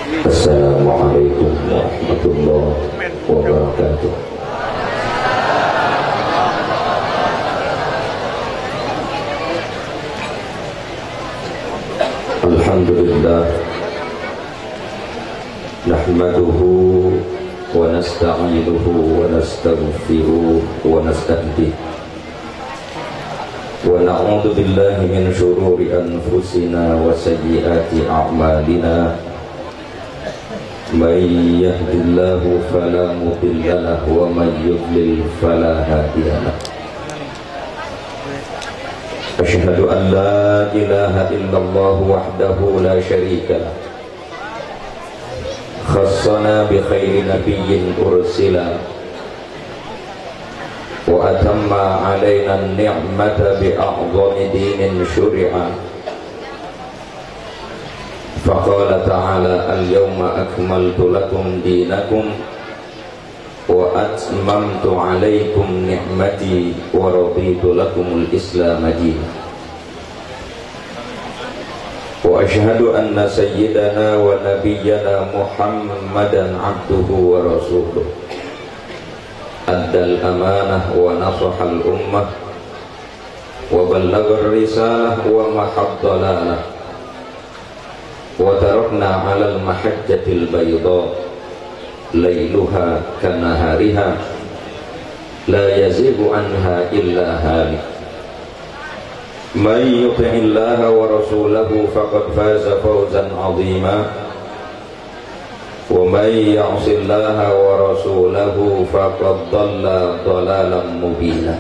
Assalamualaikum warahmatullahi wabarakatuh. Alhamdulillah, nahmaduhu wa nasta'inuhu wa nastaghfiruh wa nastahdihi wa na'udzu billahi min shururi anfusina wa sayyiati a'malina. Man yahdihillahu fala mudilla lahu wa man yudlil fala hadiya lahu. Asyhadu an la ilaha illallah wahdahu la syarika lah. Khassana bi khairi nabiyyin ursila wa atamma alaina an-ni'mata bi a'zami dinin syuri'a. Faqala ta'ala al-yawma akmaltu lakum dinakum wa atmamtu alaikum ni'mati wa raditu lakumul islam dinan. Wa ashhadu anna sayyidana wa nabiyyana Muhammadan abduhu wa rasuluh addal amanah wa nasahal ummah wa ballagar risalah wa mahaddalalah wa tarakna alal mahajjatil bayda layluha kanahariha la yazigu anha illa halik. Man yuti'illaha wa rasulahu faqad faza fawzan 'azima wa man ya'sillaha wa rasulahu faqad dhalla dhalalan mubina.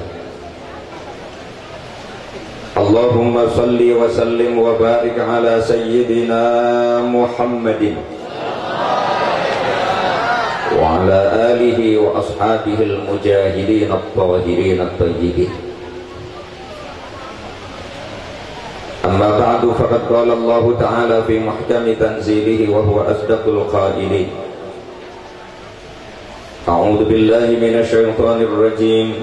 Allahumma salli wa sallim wa barik ala sayyidina Muhammadin wa ala alihi wa ashabihi al-mujahidin at-tahirin at-tayyibin. Amma ba'du, faqad qala Allah ta'ala fi muhkami tanzilihi wa huwa asdaqul qailin. A'udzu billahi minasy syaithanir rajim.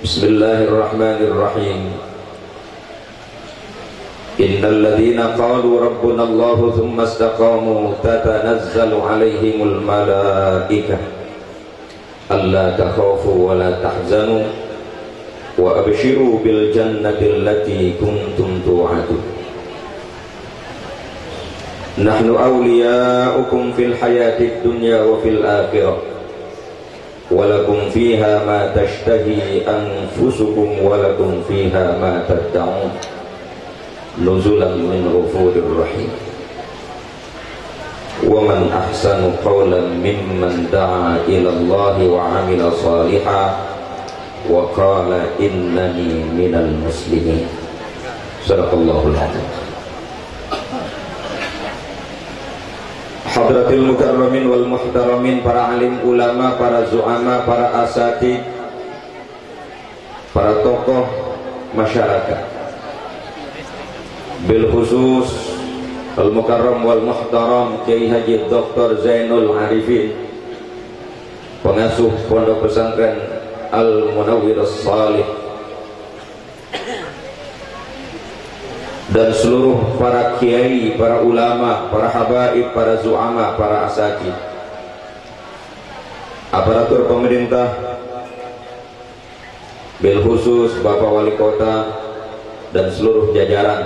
Bismillahirrahmanirrahim. Innal ladzina qalu rabbuna Allahu tsumma istaqamu tatanazzalu 'alaihimul malaikah alla takhafu wa la tahzanu wa abshiru bil jannati allati kuntum tu'adun. Nahnu awliya'ukum fil hayatid dunya wa fil akhirah wa lakum fiha ma tashtahi anfusukum wa lakum fiha ma tad'un nuzulan min ghafurir rahim. Wa man ahsanu qawlan mimman da'a ila Allah wa 'amila shalihan wa qala innani minal muslimin. Sadaqallahul azim. Hadratil mukarramin wal muhtaramin, para alim ulama, para zu'ama, para asatid, para tokoh masyarakat, bil khusus al-mukarram wal muhtaram Kiai Haji Dr. Zainul Arifin, pengasuh Pondok Pesantren Al-Munawwirus Shalih, dan seluruh para kiai, para ulama, para habaib, para zu'ama, para asatid, aparatur pemerintah, bil khusus Bapak Wali Kota dan seluruh jajaran,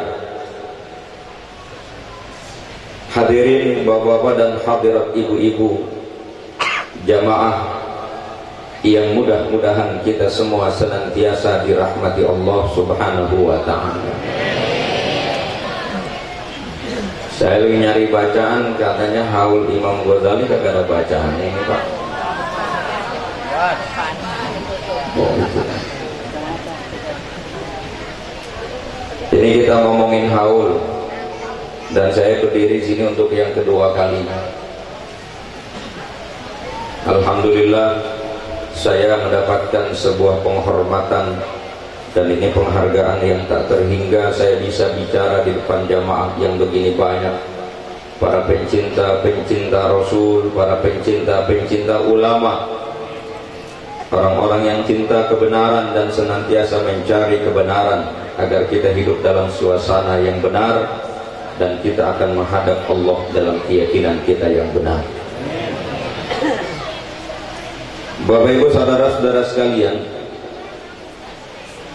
hadirin bapak-bapak dan hadirat ibu-ibu, jamaah yang mudah-mudahan kita semua senantiasa dirahmati Allah Subhanahu wa ta'ala. Saya lagi nyari bacaan, katanya haul Imam Ghazali kagak ada bacaan ini, Pak. Ini kita ngomongin haul, dan saya berdiri sini untuk yang kedua kalinya. Alhamdulillah, saya mendapatkan sebuah penghormatan, dan ini penghargaan yang tak terhingga. Saya bisa bicara di depan jamaah yang begini banyak, para pencinta Rasul, para pencinta ulama, orang-orang yang cinta kebenaran dan senantiasa mencari kebenaran agar kita hidup dalam suasana yang benar, dan kita akan menghadap Allah dalam keyakinan kita yang benar. Bapak Ibu saudara-saudara sekalian,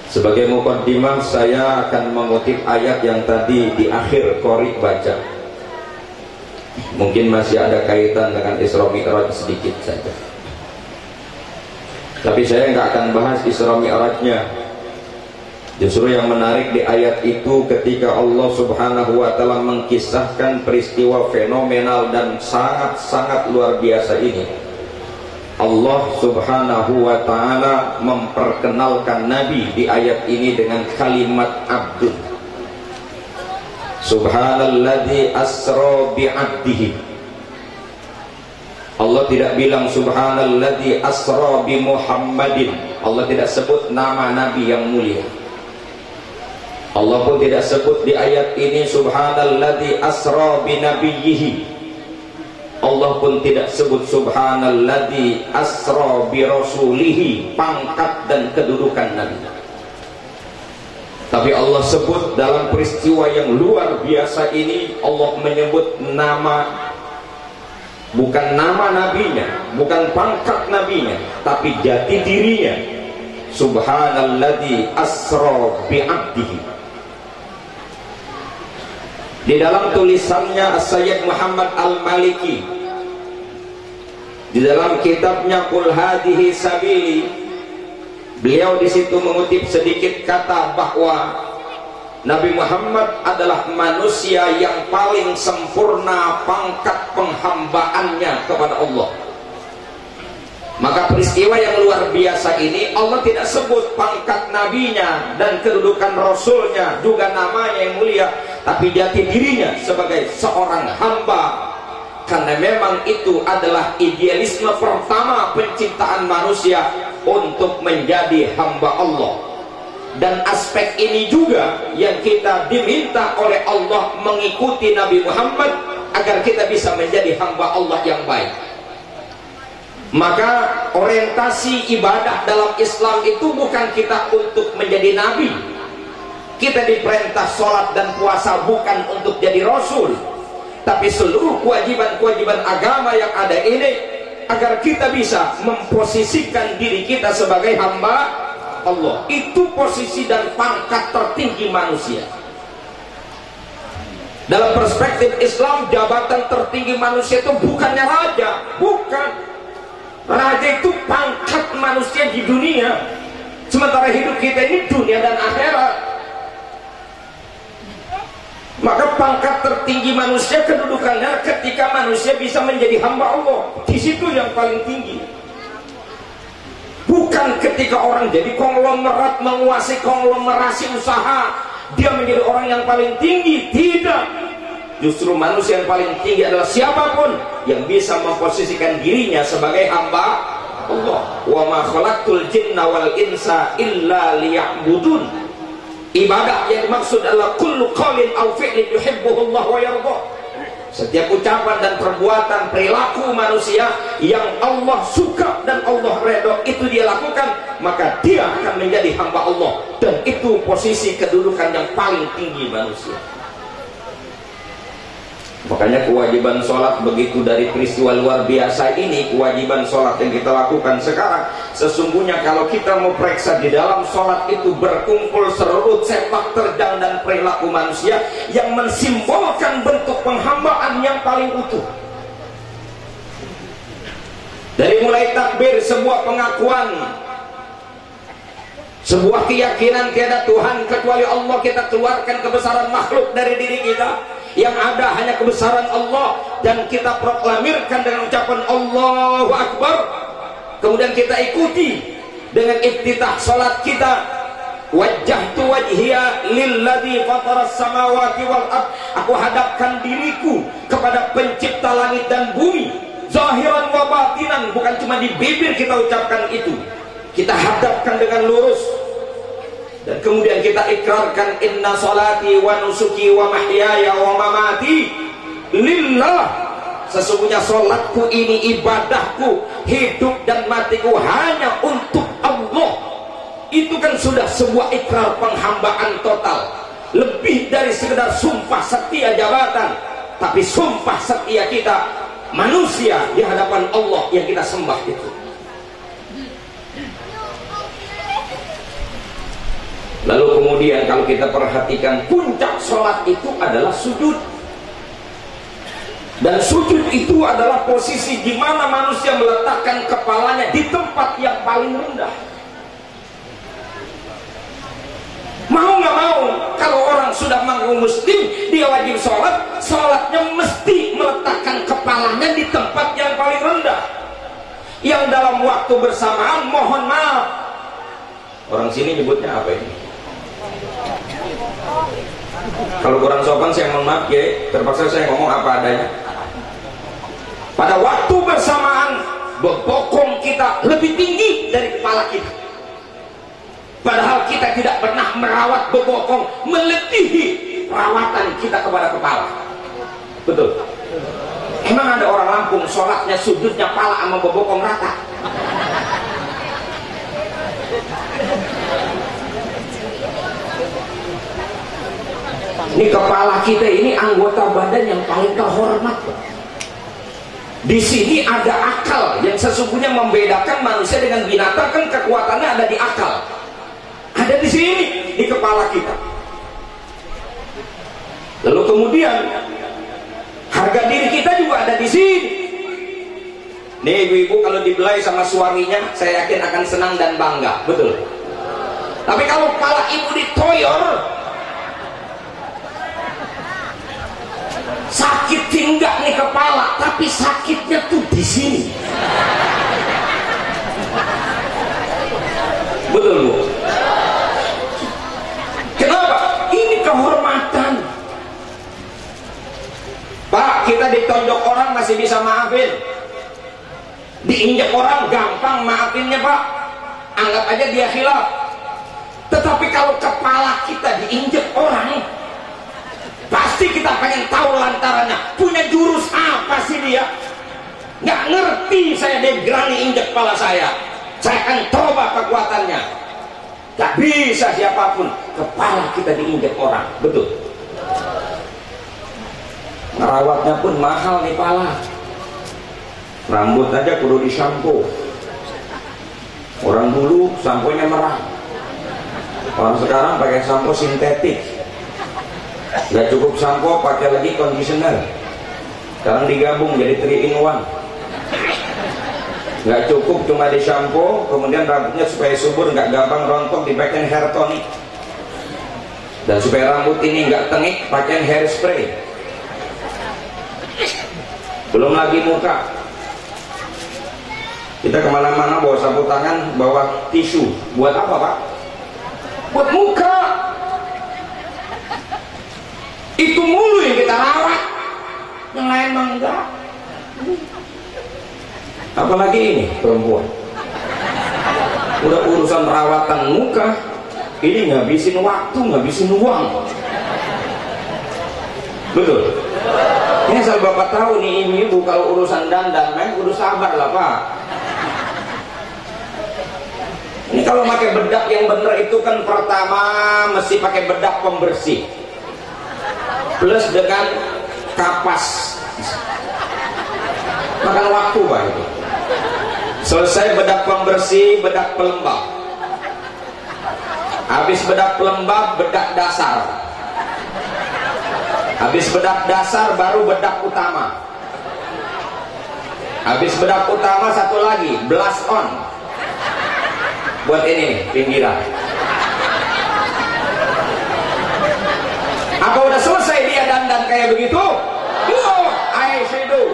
sebagai mukaddimah saya akan mengutip ayat yang tadi di akhir Qori baca. Mungkin masih ada kaitan dengan Isra Mi'raj sedikit saja, tapi saya nggak akan bahas Isra Mi'rajnya. Justru yang menarik di ayat itu ketika Allah Subhanahu wa Ta'ala mengkisahkan peristiwa fenomenal dan sangat-sangat luar biasa ini. Allah Subhanahu wa Ta'ala memperkenalkan Nabi di ayat ini dengan kalimat abdun. Subhanalladzi asra bi'abdihi. Allah tidak bilang subhanalladzi asra bi Muhammadin. Allah tidak sebut nama Nabi yang mulia. Allah pun tidak sebut di ayat ini subhanalladzi asra bi nabiyhi. Allah pun tidak sebut subhanalladzi asra bi rasulihi, pangkat dan kedudukan Nabi. Tapi Allah sebut dalam peristiwa yang luar biasa ini, Allah menyebut nama, bukan nama nabinya, bukan pangkat nabinya, tapi jati dirinya. Subhanalladzi asra bi 'abdihi. Di dalam tulisannya Sayyid Muhammad Al-Maliki, di dalam kitabnya Qul Hadhihi Sabili, beliau di situ mengutip sedikit kata bahwa Nabi Muhammad adalah manusia yang paling sempurna pangkat penghambaannya kepada Allah. Maka peristiwa yang luar biasa ini Allah tidak sebut pangkat nabinya dan kedudukan rasulnya, juga namanya yang mulia, tapi jati dirinya sebagai seorang hamba. Karena memang itu adalah idealisme pertama penciptaan manusia, untuk menjadi hamba Allah. Dan aspek ini juga yang kita diminta oleh Allah mengikuti Nabi Muhammad agar kita bisa menjadi hamba Allah yang baik. Maka orientasi ibadah dalam Islam itu bukan kita untuk menjadi nabi. Kita diperintah sholat dan puasa bukan untuk jadi rasul, tapi seluruh kewajiban-kewajiban agama yang ada ini agar kita bisa memposisikan diri kita sebagai hamba Allah. Itu posisi dan pangkat tertinggi manusia. Dalam perspektif Islam, jabatan tertinggi manusia itu bukannya raja, bukan. Raja itu pangkat manusia di dunia, sementara hidup kita ini dunia dan akhirat. Maka pangkat tertinggi manusia kedudukannya ketika manusia bisa menjadi hamba Allah. Di situ yang paling tinggi. Bukan ketika orang jadi konglomerat, menguasai konglomerasi usaha, dia menjadi orang yang paling tinggi. Tidak. Justru manusia yang paling tinggi adalah siapapun yang bisa memposisikan dirinya sebagai hamba Allah. Wa ma khalaqtul jinna wal insa illa liya'budun. Ibadah yang dimaksud adalah kullu qaulin aw fi'lin yuhibbuhu Allah wa yarda. Setiap ucapan dan perbuatan perilaku manusia yang Allah suka dan Allah redha, itu dia lakukan, maka dia akan menjadi hamba Allah. Dan itu posisi kedudukan yang paling tinggi manusia. Makanya kewajiban sholat begitu dari peristiwa luar biasa ini, kewajiban sholat yang kita lakukan sekarang, sesungguhnya kalau kita mau periksa di dalam sholat itu berkumpul seluruh sepak terjang dan perilaku manusia yang mensimbolkan bentuk penghambaan yang paling utuh. Dari mulai takbir, sebuah pengakuan, sebuah keyakinan tiada Tuhan kecuali Allah, kita keluarkan kebesaran makhluk dari diri kita. Yang ada hanya kebesaran Allah, dan kita proklamirkan dengan ucapan Allahu Akbar. Kemudian kita ikuti dengan iftitah salat kita, wajjahtu wajhiya lilladzi fataras samawati wal ard. Aku hadapkan diriku kepada pencipta langit dan bumi, zahiran wa batinan. Bukan cuma di bibir kita ucapkan itu, kita hadapkan dengan lurus. Dan kemudian kita ikrarkan inna salati wa nusuki wa mahyaya wa mamati lillah. Sesungguhnya salatku ini, ibadahku, hidup dan matiku hanya untuk Allah. Itu kan sudah sebuah ikrar penghambaan total. lebih dari sekedar sumpah setia jabatan, tapi sumpah setia kita manusia di hadapan Allah yang kita sembah itu. Lalu kemudian kalau kita perhatikan, puncak sholat itu adalah sujud. Dan sujud itu adalah posisi di mana manusia meletakkan kepalanya di tempat yang paling rendah. Mau nggak mau, kalau orang sudah mengaku muslim, dia wajib sholat. Sholatnya mesti meletakkan kepalanya di tempat yang paling rendah, yang dalam waktu bersamaan, mohon maaf, orang sini nyebutnya apa ini? Kalau kurang sopan saya mohon maaf ya, terpaksa saya ngomong apa adanya. Pada waktu bersamaan, bokong kita lebih tinggi dari kepala kita. Padahal kita tidak pernah merawat bokong melebihi perawatan kita kepada kepala. Betul? Emang ada orang Lampung sholatnya sujudnya pala sama bokong rata? Ini kepala kita ini anggota badan yang paling terhormat. Di sini ada akal yang sesungguhnya membedakan manusia dengan binatang, kan kekuatannya ada di akal. Ada di sini, di kepala kita. Lalu kemudian harga diri kita juga ada di sini. Nih ibu-ibu kalau dibelai sama suaminya, saya yakin akan senang dan bangga, betul. Tapi kalau kepala ibu ditoyor, sakit enggak nih kepala, tapi sakitnya tuh di sini. Betul Bu? Kenapa? Ini kehormatan. Pak, kita ditonjok orang masih bisa maafin. Diinjak orang gampang maafinnya Pak. Anggap aja dia khilaf. Tetapi kalau kepala kita diinjak orang, pasti kita pengen tahu lantarannya. Punya jurus apa sih dia? Nggak ngerti saya, dia berani injak kepala saya. Saya akan coba kekuatannya. Gak bisa siapapun. Kepala kita diinjak orang. Betul. Merawatnya pun mahal nih pala. Rambut aja kudu disampo. Orang dulu samponya merah. Orang sekarang pakai sampo sintetik. Gak cukup sampo, pakai lagi conditioner. Sekarang digabung jadi 3-in-1. Gak cukup cuma di shampoo, kemudian rambutnya supaya subur, gak gampang rontok, dipakai hair tonic. Dan supaya rambut ini gak tengik, pakai hairspray. Belum lagi muka. Kita kemana-mana bawa sapu tangan, bawa tisu. Buat apa Pak? Buat muka. Itu mulu yang kita rawat, yang lain mah enggak. Apalagi ini perempuan, udah urusan perawatan muka, ini ngabisin waktu, ngabisin uang. Betul. Ini asal Bapak tahu nih, ibu kalau urusan dandan, kudu sabar lah Pak. Ini kalau pakai bedak yang bener itu kan pertama mesti pakai bedak pembersih plus dengan kapas. Makan waktu Pak itu. Selesai bedak pembersih, bedak pelembab. Habis bedak pelembab, bedak dasar. Habis bedak dasar baru bedak utama. Habis bedak utama satu lagi, blush on. Buat ini nih, pinggiran. Apa udah selesai dia dandan kayak begitu? Eyeshadow.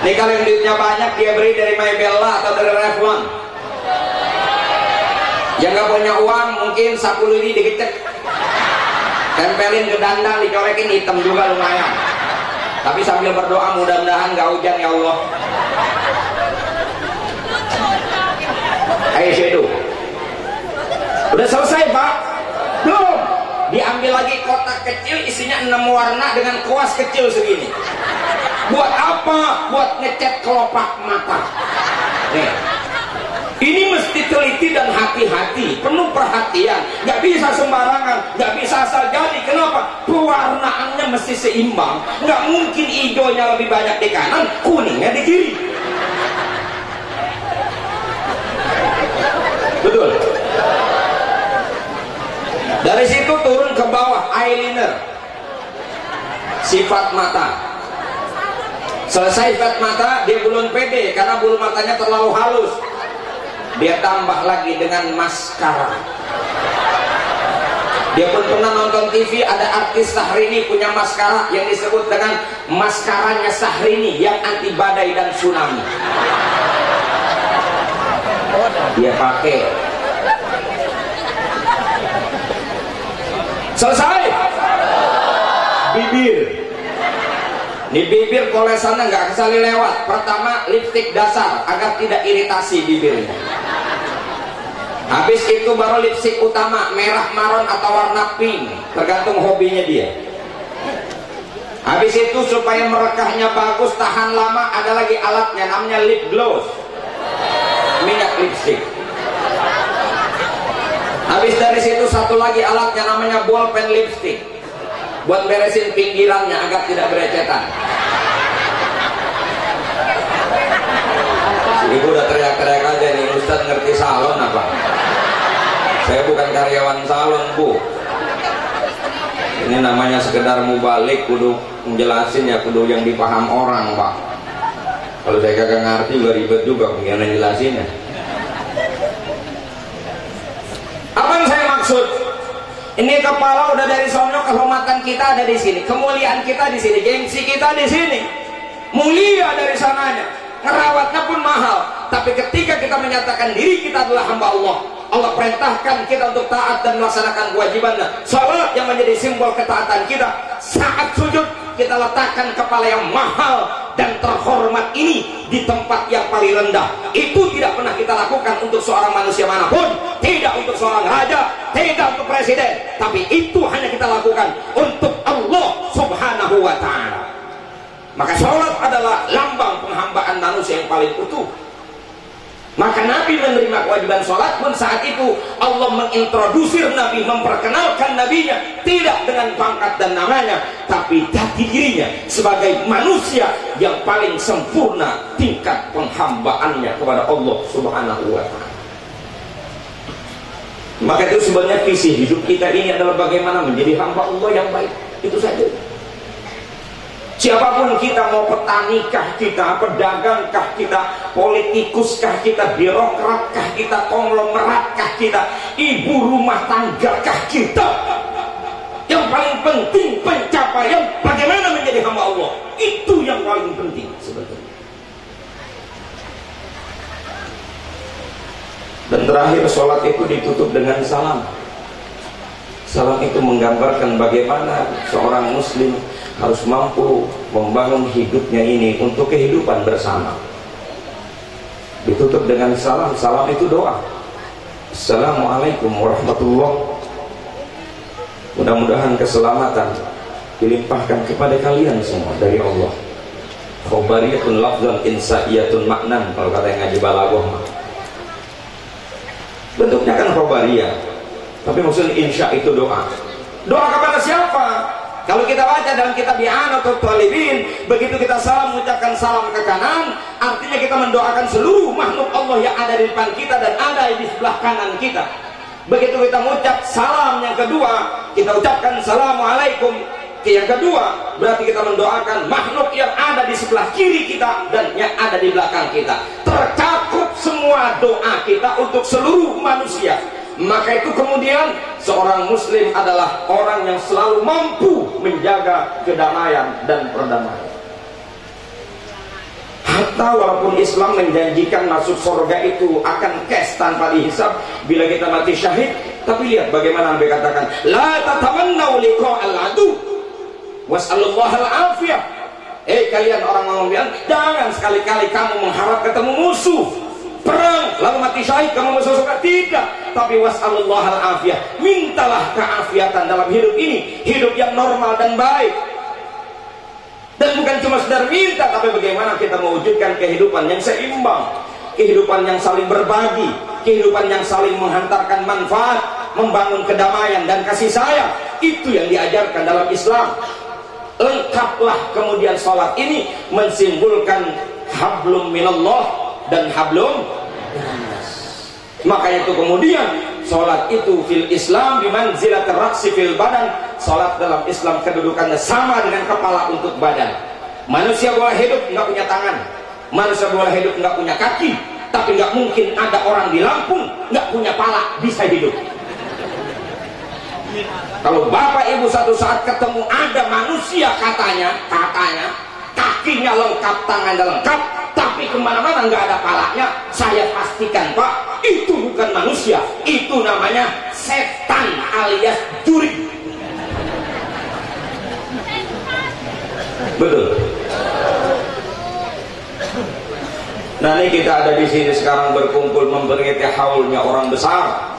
Nih kalau yang duitnya banyak dia beri dari Maybella atau dari Revlon. Yang gak punya uang mungkin sapu lidi dikecek, tempelin ke dandang, dicorekin hitam juga lumayan. Tapi sambil berdoa mudah-mudahan gak hujan ya Allah. Eyeshadow. Udah selesai Pak? Belum. Diambil lagi kotak kecil isinya 6 warna dengan kuas kecil segini. Buat apa? Buat ngecat kelopak mata. Nih. Ini mesti teliti dan hati-hati, penuh perhatian. Gak bisa sembarangan, gak bisa asal jadi. Kenapa? Pewarnaannya mesti seimbang. Gak mungkin hijaunya lebih banyak di kanan, kuningnya di kiri. Betul. Dari situ turun ke bawah, eyeliner, sifat mata. Selesai sifat mata, dia belum pede karena bulu matanya terlalu halus. Dia tambah lagi dengan maskara. Dia pun pernah nonton TV, ada artis Syahrini punya maskara yang disebut dengan maskaranya Syahrini yang anti badai dan tsunami. Dia pakai. Selesai. Bibir. Di bibir kolesannya nggak kesali lewat. Pertama lipstik dasar agar tidak iritasi bibirnya. Habis itu baru lipstik utama, merah, maron atau warna pink, tergantung hobinya dia. Habis itu supaya merekahnya bagus, tahan lama, ada lagi alatnya namanya lip gloss, minyak lipstik. Habis dari situ satu lagi alatnya namanya ballpen lipstik, buat beresin pinggirannya agar tidak berecetan. Ibu udah teriak-teriak aja nih, Ustadz ngerti salon apa? Saya bukan karyawan salon, Bu. Ini namanya sekedar mubalik, kudu menjelasin ya, kudu yang dipaham orang, Pak. Kalau saya kagak ngerti juga ribet juga gimana jelasinnya. Apa yang saya maksud? Ini kepala udah dari sono, kehormatan kita ada di sini, kemuliaan kita di sini, gengsi kita di sini. Mulia dari sananya. Ngerawatnya pun mahal, tapi ketika kita menyatakan diri kita adalah hamba Allah, Allah perintahkan kita untuk taat dan melaksanakan kewajibannya. Salat yang menjadi simbol ketaatan kita. Saat sujud kita letakkan kepala yang mahal dan terhormat ini di tempat yang paling rendah. Itu tidak pernah kita lakukan untuk seorang manusia manapun, tidak untuk seorang raja, tidak untuk presiden, tapi itu hanya kita lakukan untuk Allah Subhanahu wa ta'ala. Maka sholat adalah lambang penghambaan manusia yang paling utuh. Maka Nabi menerima kewajiban sholat pun saat itu Allah mengintrodusir Nabi, memperkenalkan Nabinya tidak dengan pangkat dan namanya, tapi jati dirinya sebagai manusia yang paling sempurna tingkat penghambaannya kepada Allah Subhanahu wa ta'ala. Maka itu sebenarnya visi hidup kita ini adalah bagaimana menjadi hamba Allah yang baik. Itu saja. Siapapun kita, mau petanikah kita, pedagangkah kita, politikuskah kita, birokratkah kita, konglomeratkah kita, ibu rumah tanggakah kita, yang paling penting pencapaian bagaimana menjadi hamba Allah. Itu yang paling penting sebetulnya. Dan terakhir, sholat itu ditutup dengan salam. Salam itu menggambarkan bagaimana seorang muslim harus mampu membangun hidupnya ini untuk kehidupan bersama. Ditutup dengan salam. Salam itu doa. Assalamualaikum warahmatullahi. Mudah-mudahan keselamatan dilimpahkan kepada kalian semua dari Allah. Khobariyatun lafzan insa'iyatun maknan, kalau kata yang ngaji balaghah. Bentuknya kan khobariyah, tapi maksudnya insya itu doa. Doa kepada siapa? Kalau kita baca dalam kitab I'anatul Talibin, begitu kita salam mengucapkan salam ke kanan, artinya kita mendoakan seluruh makhluk Allah yang ada di depan kita dan ada di sebelah kanan kita. Begitu kita mengucap salam yang kedua, kita ucapkan Assalamualaikum. Yang kedua, berarti kita mendoakan makhluk yang ada di sebelah kiri kita dan yang ada di belakang kita. Tercakup semua doa kita untuk seluruh manusia. Maka itu kemudian seorang muslim adalah orang yang selalu mampu menjaga kedamaian dan perdamaian. Hatta walaupun Islam menjanjikan masuk surga itu akan cash tanpa dihisab bila kita mati syahid, tapi lihat bagaimana Nabi katakan, la tatamannau liqa'al adu was'alullahal afiyah. Kalian orang mukmin, jangan sekali-kali kamu mengharap ketemu musuh perang lalu mati syahid kamu masuk surga, tidak. Tapi was'alullahal afiyah, mintalah keafiatan dalam hidup ini, hidup yang normal dan baik. Dan bukan cuma sekedar minta, tapi bagaimana kita mewujudkan kehidupan yang seimbang. kehidupan yang saling berbagi, kehidupan yang saling menghantarkan manfaat, membangun kedamaian dan kasih sayang. Itu yang diajarkan dalam Islam. Lengkaplah kemudian sholat ini mensimbolkan hablum minallah dan hablum minannas. Makanya itu kemudian sholat itu fil Islam bimanzilatir ra'si fil badan. Sholat dalam Islam kedudukannya sama dengan kepala untuk badan. Manusia boleh hidup nggak punya tangan, manusia boleh hidup nggak punya kaki, tapi nggak mungkin ada orang di Lampung nggak punya pala bisa hidup. Kalau bapak ibu satu saat ketemu ada manusia katanya kakinya lengkap, tangannya lengkap, tapi kemana-mana nggak ada palanya, saya pastikan pak, itu bukan manusia, itu namanya setan alias juri. Betul. Nah ini kita ada di sini sekarang berkumpul memperingati haulnya orang besar,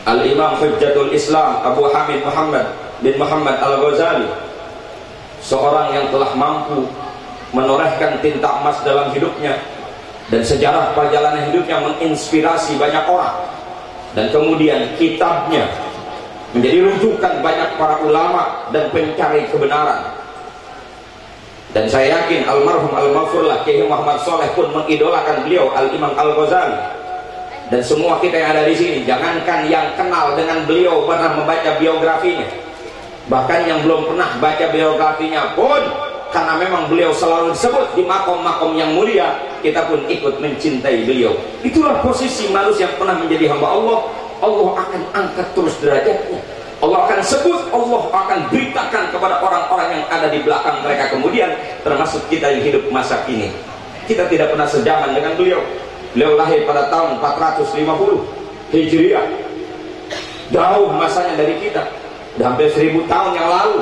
Al-Imam Hujjatul Islam Abu Hamid Muhammad bin Muhammad Al-Ghazali, seorang yang telah mampu menorehkan tinta emas dalam hidupnya, dan sejarah perjalanan hidupnya menginspirasi banyak orang, dan kemudian kitabnya menjadi rujukan banyak para ulama dan pencari kebenaran. Dan saya yakin almarhum al-maghfurlah Kiai Muhammad Shaleh pun mengidolakan beliau Al-Imam Al-Ghazali. Dan semua kita yang ada di sini, jangankan yang kenal dengan beliau pernah membaca biografinya, bahkan yang belum pernah baca biografinya pun, karena memang beliau selalu disebut di makom-makom yang mulia, kita pun ikut mencintai beliau. Itulah posisi manusia yang pernah menjadi hamba Allah. Allah akan angkat terus derajatnya, Allah akan sebut, Allah akan beritakan kepada orang-orang yang ada di belakang mereka kemudian, termasuk kita yang hidup masa kini. Kita tidak pernah sejaman dengan beliau. Beliau lahir pada tahun 450 Hijriah, jauh masanya dari kita, sudah hampir 1000 tahun yang lalu.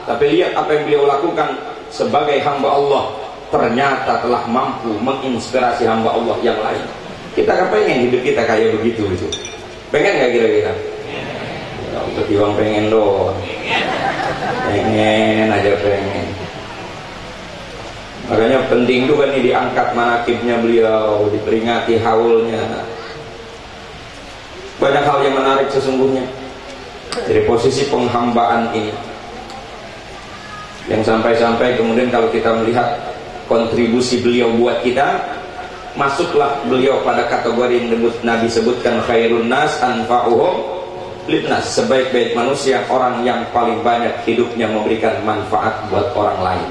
Tapi lihat apa yang beliau lakukan sebagai hamba Allah, ternyata telah mampu menginspirasi hamba Allah yang lain. Kita kan pengen hidup kita kayak begitu itu. Pengen gak kira-kira? Ya, untuk Iwang pengen doang. Pengen aja pengen. Makanya penting juga nih diangkat manakibnya beliau, diperingati haulnya. Banyak hal yang menarik sesungguhnya dari posisi penghambaan ini, yang sampai-sampai kemudian kalau kita melihat kontribusi beliau buat kita, masuklah beliau pada kategori yang Nabi sebutkan khairun nas anfa'uhum linnas, sebaik-baik manusia orang yang paling banyak hidupnya memberikan manfaat buat orang lain.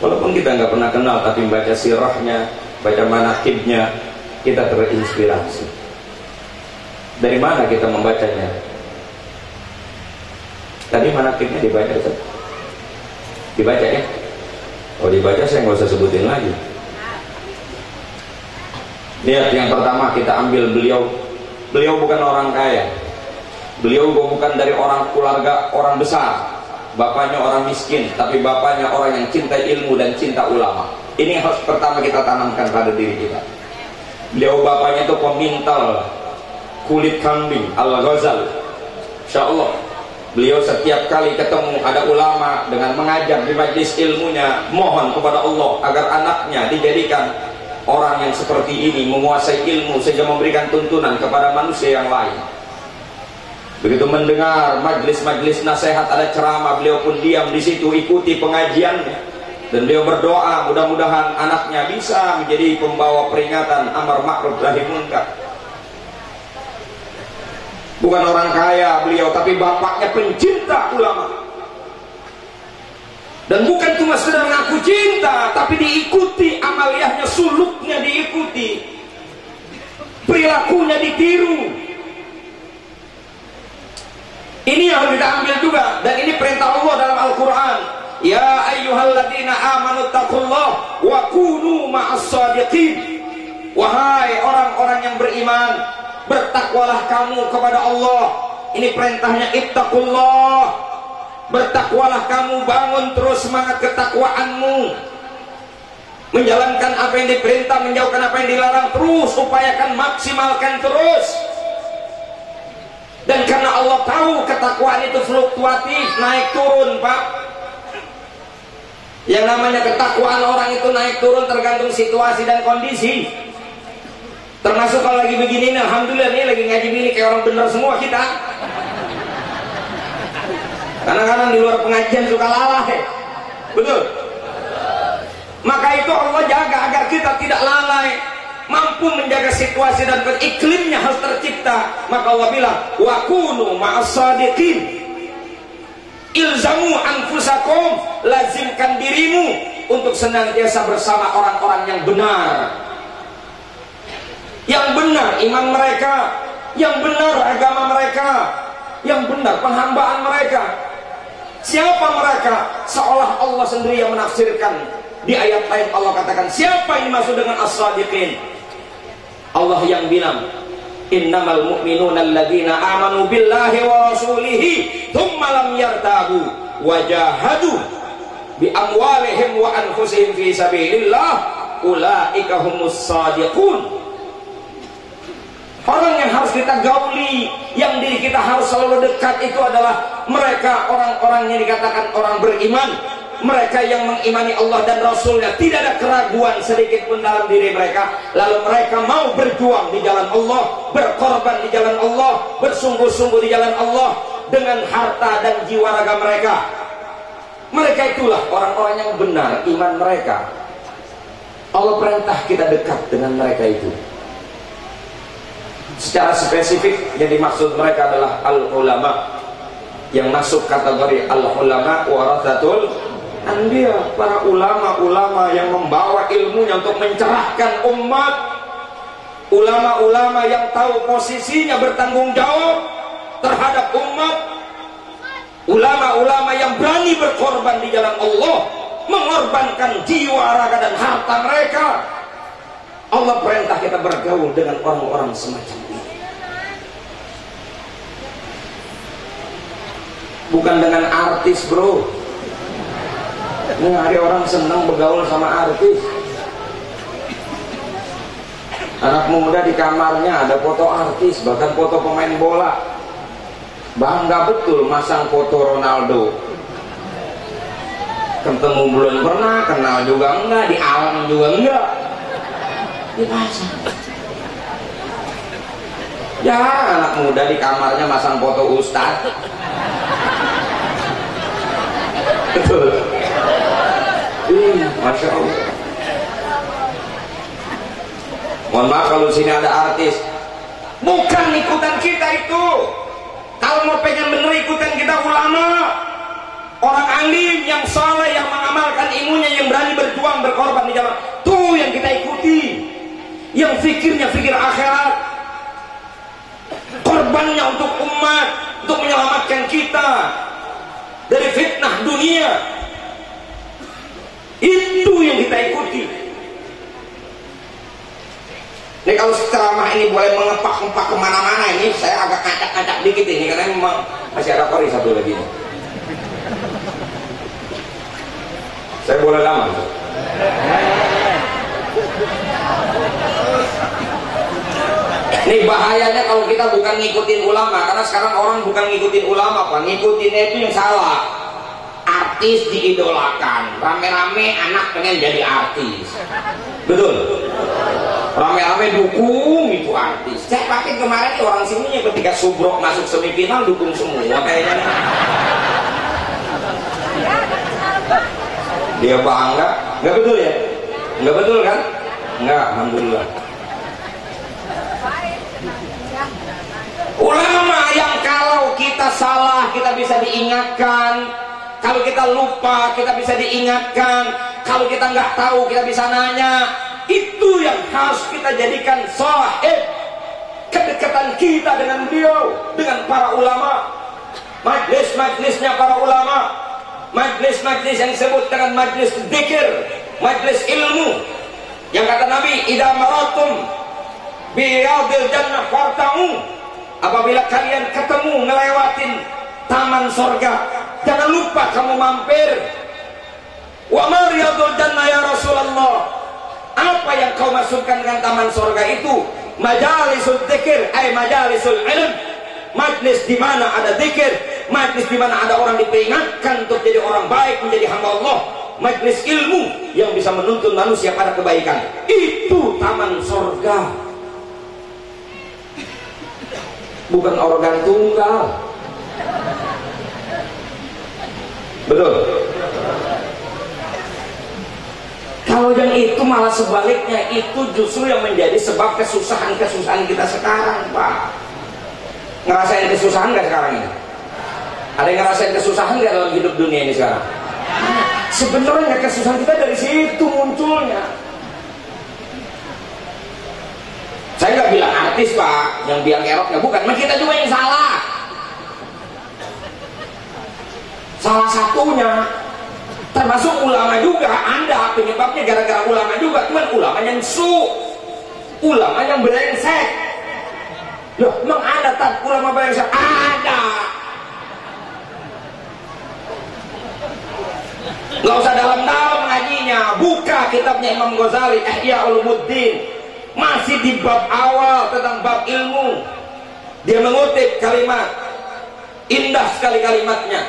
Walaupun kita nggak pernah kenal, tapi baca sirahnya, baca manakibnya, kita terinspirasi. Dari mana kita membacanya? Tadi manakibnya dibaca, Ustaz? Dibaca ya? Oh dibaca, saya nggak usah sebutin lagi. Lihat yang pertama, kita ambil beliau. Beliau bukan orang kaya, beliau bukan dari keluarga orang besar, bapaknya orang miskin, tapi bapaknya orang yang cinta ilmu dan cinta ulama. Ini yang harus pertama kita tanamkan pada diri kita. Beliau bapaknya itu pemintal kulit kambing, Al-Ghazali. Insya Allah beliau setiap kali ketemu ada ulama dengan mengajar di majlis ilmunya, mohon kepada Allah agar anaknya dijadikan orang yang seperti ini, menguasai ilmu sehingga memberikan tuntunan kepada manusia yang lain. Begitu mendengar majlis-majlis nasihat, ada ceramah, beliau pun diam di situ, ikuti pengajiannya, dan beliau berdoa mudah-mudahan anaknya bisa menjadi pembawa peringatan amar ma'ruf nahi munkar. Bukan orang kaya beliau, tapi bapaknya pencinta ulama. Dan bukan cuma sekedar mengaku cinta, tapi diikuti amaliyahnya, suluknya diikuti, perilakunya ditiru. Ini yang harus kita ambil juga, dan ini perintah Allah dalam Al-Quran. Ya ayyuhalladzina amanu taqullah wa kunu ma'as shadiqin. Wahai orang-orang yang beriman, bertakwalah kamu kepada Allah. Ini perintahnya, ittaqullah. Bertakwalah kamu, bangun terus semangat ketakwaanmu, menjalankan apa yang diperintah, menjauhkan apa yang dilarang, terus upayakan, maksimalkan terus. Dan karena Allah tahu ketakwaan itu fluktuatif, naik turun Pak. Yang namanya ketakwaan orang itu naik turun tergantung situasi dan kondisi. Termasuk kalau lagi begini, alhamdulillah nih lagi ngaji begini kayak orang benar semua kita. Kadang-kadang di luar pengajian suka lalai, betul. Maka itu Allah jaga agar kita tidak lalai, mampu menjaga situasi dan iklimnya harus tercipta. Maka Allah bilang, wa kunu ma'as-sadiqin. Ilzamu anfusakum, lazimkan dirimu untuk senantiasa bersama orang-orang yang benar. Yang benar iman mereka, yang benar agama mereka, yang benar penghambaan mereka. Siapa mereka? Seolah Allah sendiri yang menafsirkan. Di ayat lain Allah katakan, siapa yang dimaksud dengan as-sadiqin? Allah yang bilang, innamal mu'minuna alladzina amanu billahi wa rasulihi thumma lam yartabu wa jahadu bi amwalihim wa anfusihim fi sabilillah ulaika humus shadiqun. Orang yang harus kita gauli, yang diri kita harus selalu dekat itu adalah mereka, orang-orang yang dikatakan orang beriman, mereka yang mengimani Allah dan Rasulnya, tidak ada keraguan sedikit pun dalam diri mereka. Lalu mereka mau berjuang di jalan Allah, berkorban di jalan Allah, bersungguh-sungguh di jalan Allah dengan harta dan jiwa raga mereka. Mereka itulah orang-orang yang benar iman mereka. Allah perintah kita dekat dengan mereka itu. Secara spesifik yang dimaksud mereka adalah al-ulama, yang masuk kategori al-ulama warathatul anbiya, para ulama-ulama yang membawa ilmunya untuk mencerahkan umat, ulama-ulama yang tahu posisinya bertanggung jawab terhadap umat, ulama-ulama yang berani berkorban di jalan Allah, mengorbankan jiwa, raga dan harta mereka. Allah perintah kita bergaul dengan orang-orang semacam ini, bukan dengan artis, bro. Ini ada orang senang bergaul sama artis. Anak muda di kamarnya ada foto artis, bahkan foto pemain bola. Bangga betul masang foto Ronaldo. Ketemu belum pernah, kenal juga enggak, di alam juga enggak, dipasang. Ya, anak muda di kamarnya masang foto ustaz. Betul. Masya Allah. Mohon maaf kalau sini ada artis, bukan ikutan kita itu. Kalau mau pengen bener ikutan kita ulama, orang alim yang saleh, yang mengamalkan ilmunya, yang berani berjuang berkorban di jalan, tuh yang kita ikuti. Yang fikirnya fikir akhirat, korbannya untuk umat, untuk menyelamatkan kita dari fitnah dunia. Itu yang kita ikuti. Ini kalau ceramah ini boleh mengepak-ngepak kemana-mana, ini saya agak ngacak-ngacak dikit ini karena memang masih ada kori satu lagi ini. Saya boleh lama. Ini bahayanya kalau kita bukan ngikutin ulama, karena sekarang orang bukan ngikutin ulama, Pak. Ngikutinnya itu yang salah. Artis diidolakan, rame-rame anak pengen jadi artis, betul? Rame-rame dukung itu artis. Saya pakai kemarin orang sini ketika Subrok masuk semifinal dukung semua kayaknya. Dia bangga, nggak betul ya? Nggak betul kan? Nggak, alhamdulillah. Ulama yang kalau kita salah kita bisa diingatkan, kalau kita lupa kita bisa diingatkan, kalau kita nggak tahu kita bisa nanya. Itu yang harus kita jadikan sahib kedekatan kita dengan beliau, dengan para ulama. Majlis-majlisnya para ulama, majlis-majlis yang disebut dengan majlis dzikir, majlis ilmu, yang kata Nabi, idza maratum bi riyadil jannah farta'u, apabila kalian ketemu ngelewatin taman sorga, jangan lupa kamu mampir. Wa ma riyadul jannah ya Rasulullah, apa yang kau masukkan dengan taman sorga itu? Majalisul dzikir, ay majalisul ilm, majlis di mana ada dzikir, majlis di mana ada orang diperingatkan untuk jadi orang baik, menjadi hamba Allah, majelis ilmu yang bisa menuntun manusia pada kebaikan. Itu taman sorga, bukan organ tunggal. Betul. Kalau yang itu malah sebaliknya, itu justru yang menjadi sebab kesusahan-kesusahan kita sekarang, Pak. Ngerasain kesusahan nggak sekarang ini? Ada yang ngerasain kesusahan nggak dalam hidup dunia ini sekarang? Sebenarnya kesusahan kita dari situ munculnya. Saya nggak bilang artis, Pak, yang biang keroknya, bukan. Kita juga yang salah. Salah satunya, termasuk ulama juga. Anda penyebabnya gara-gara ulama juga. Cuman ulama yang ulama yang brengsek. Loh, emang ada tak ulama brengsek? Ada. Nggak usah dalam-dalam ngajinya. Buka kitabnya Imam Ghazali, Ihya Ulumuddin. Masih di bab awal tentang bab ilmu. Dia mengutip kalimat, indah sekali kalimatnya.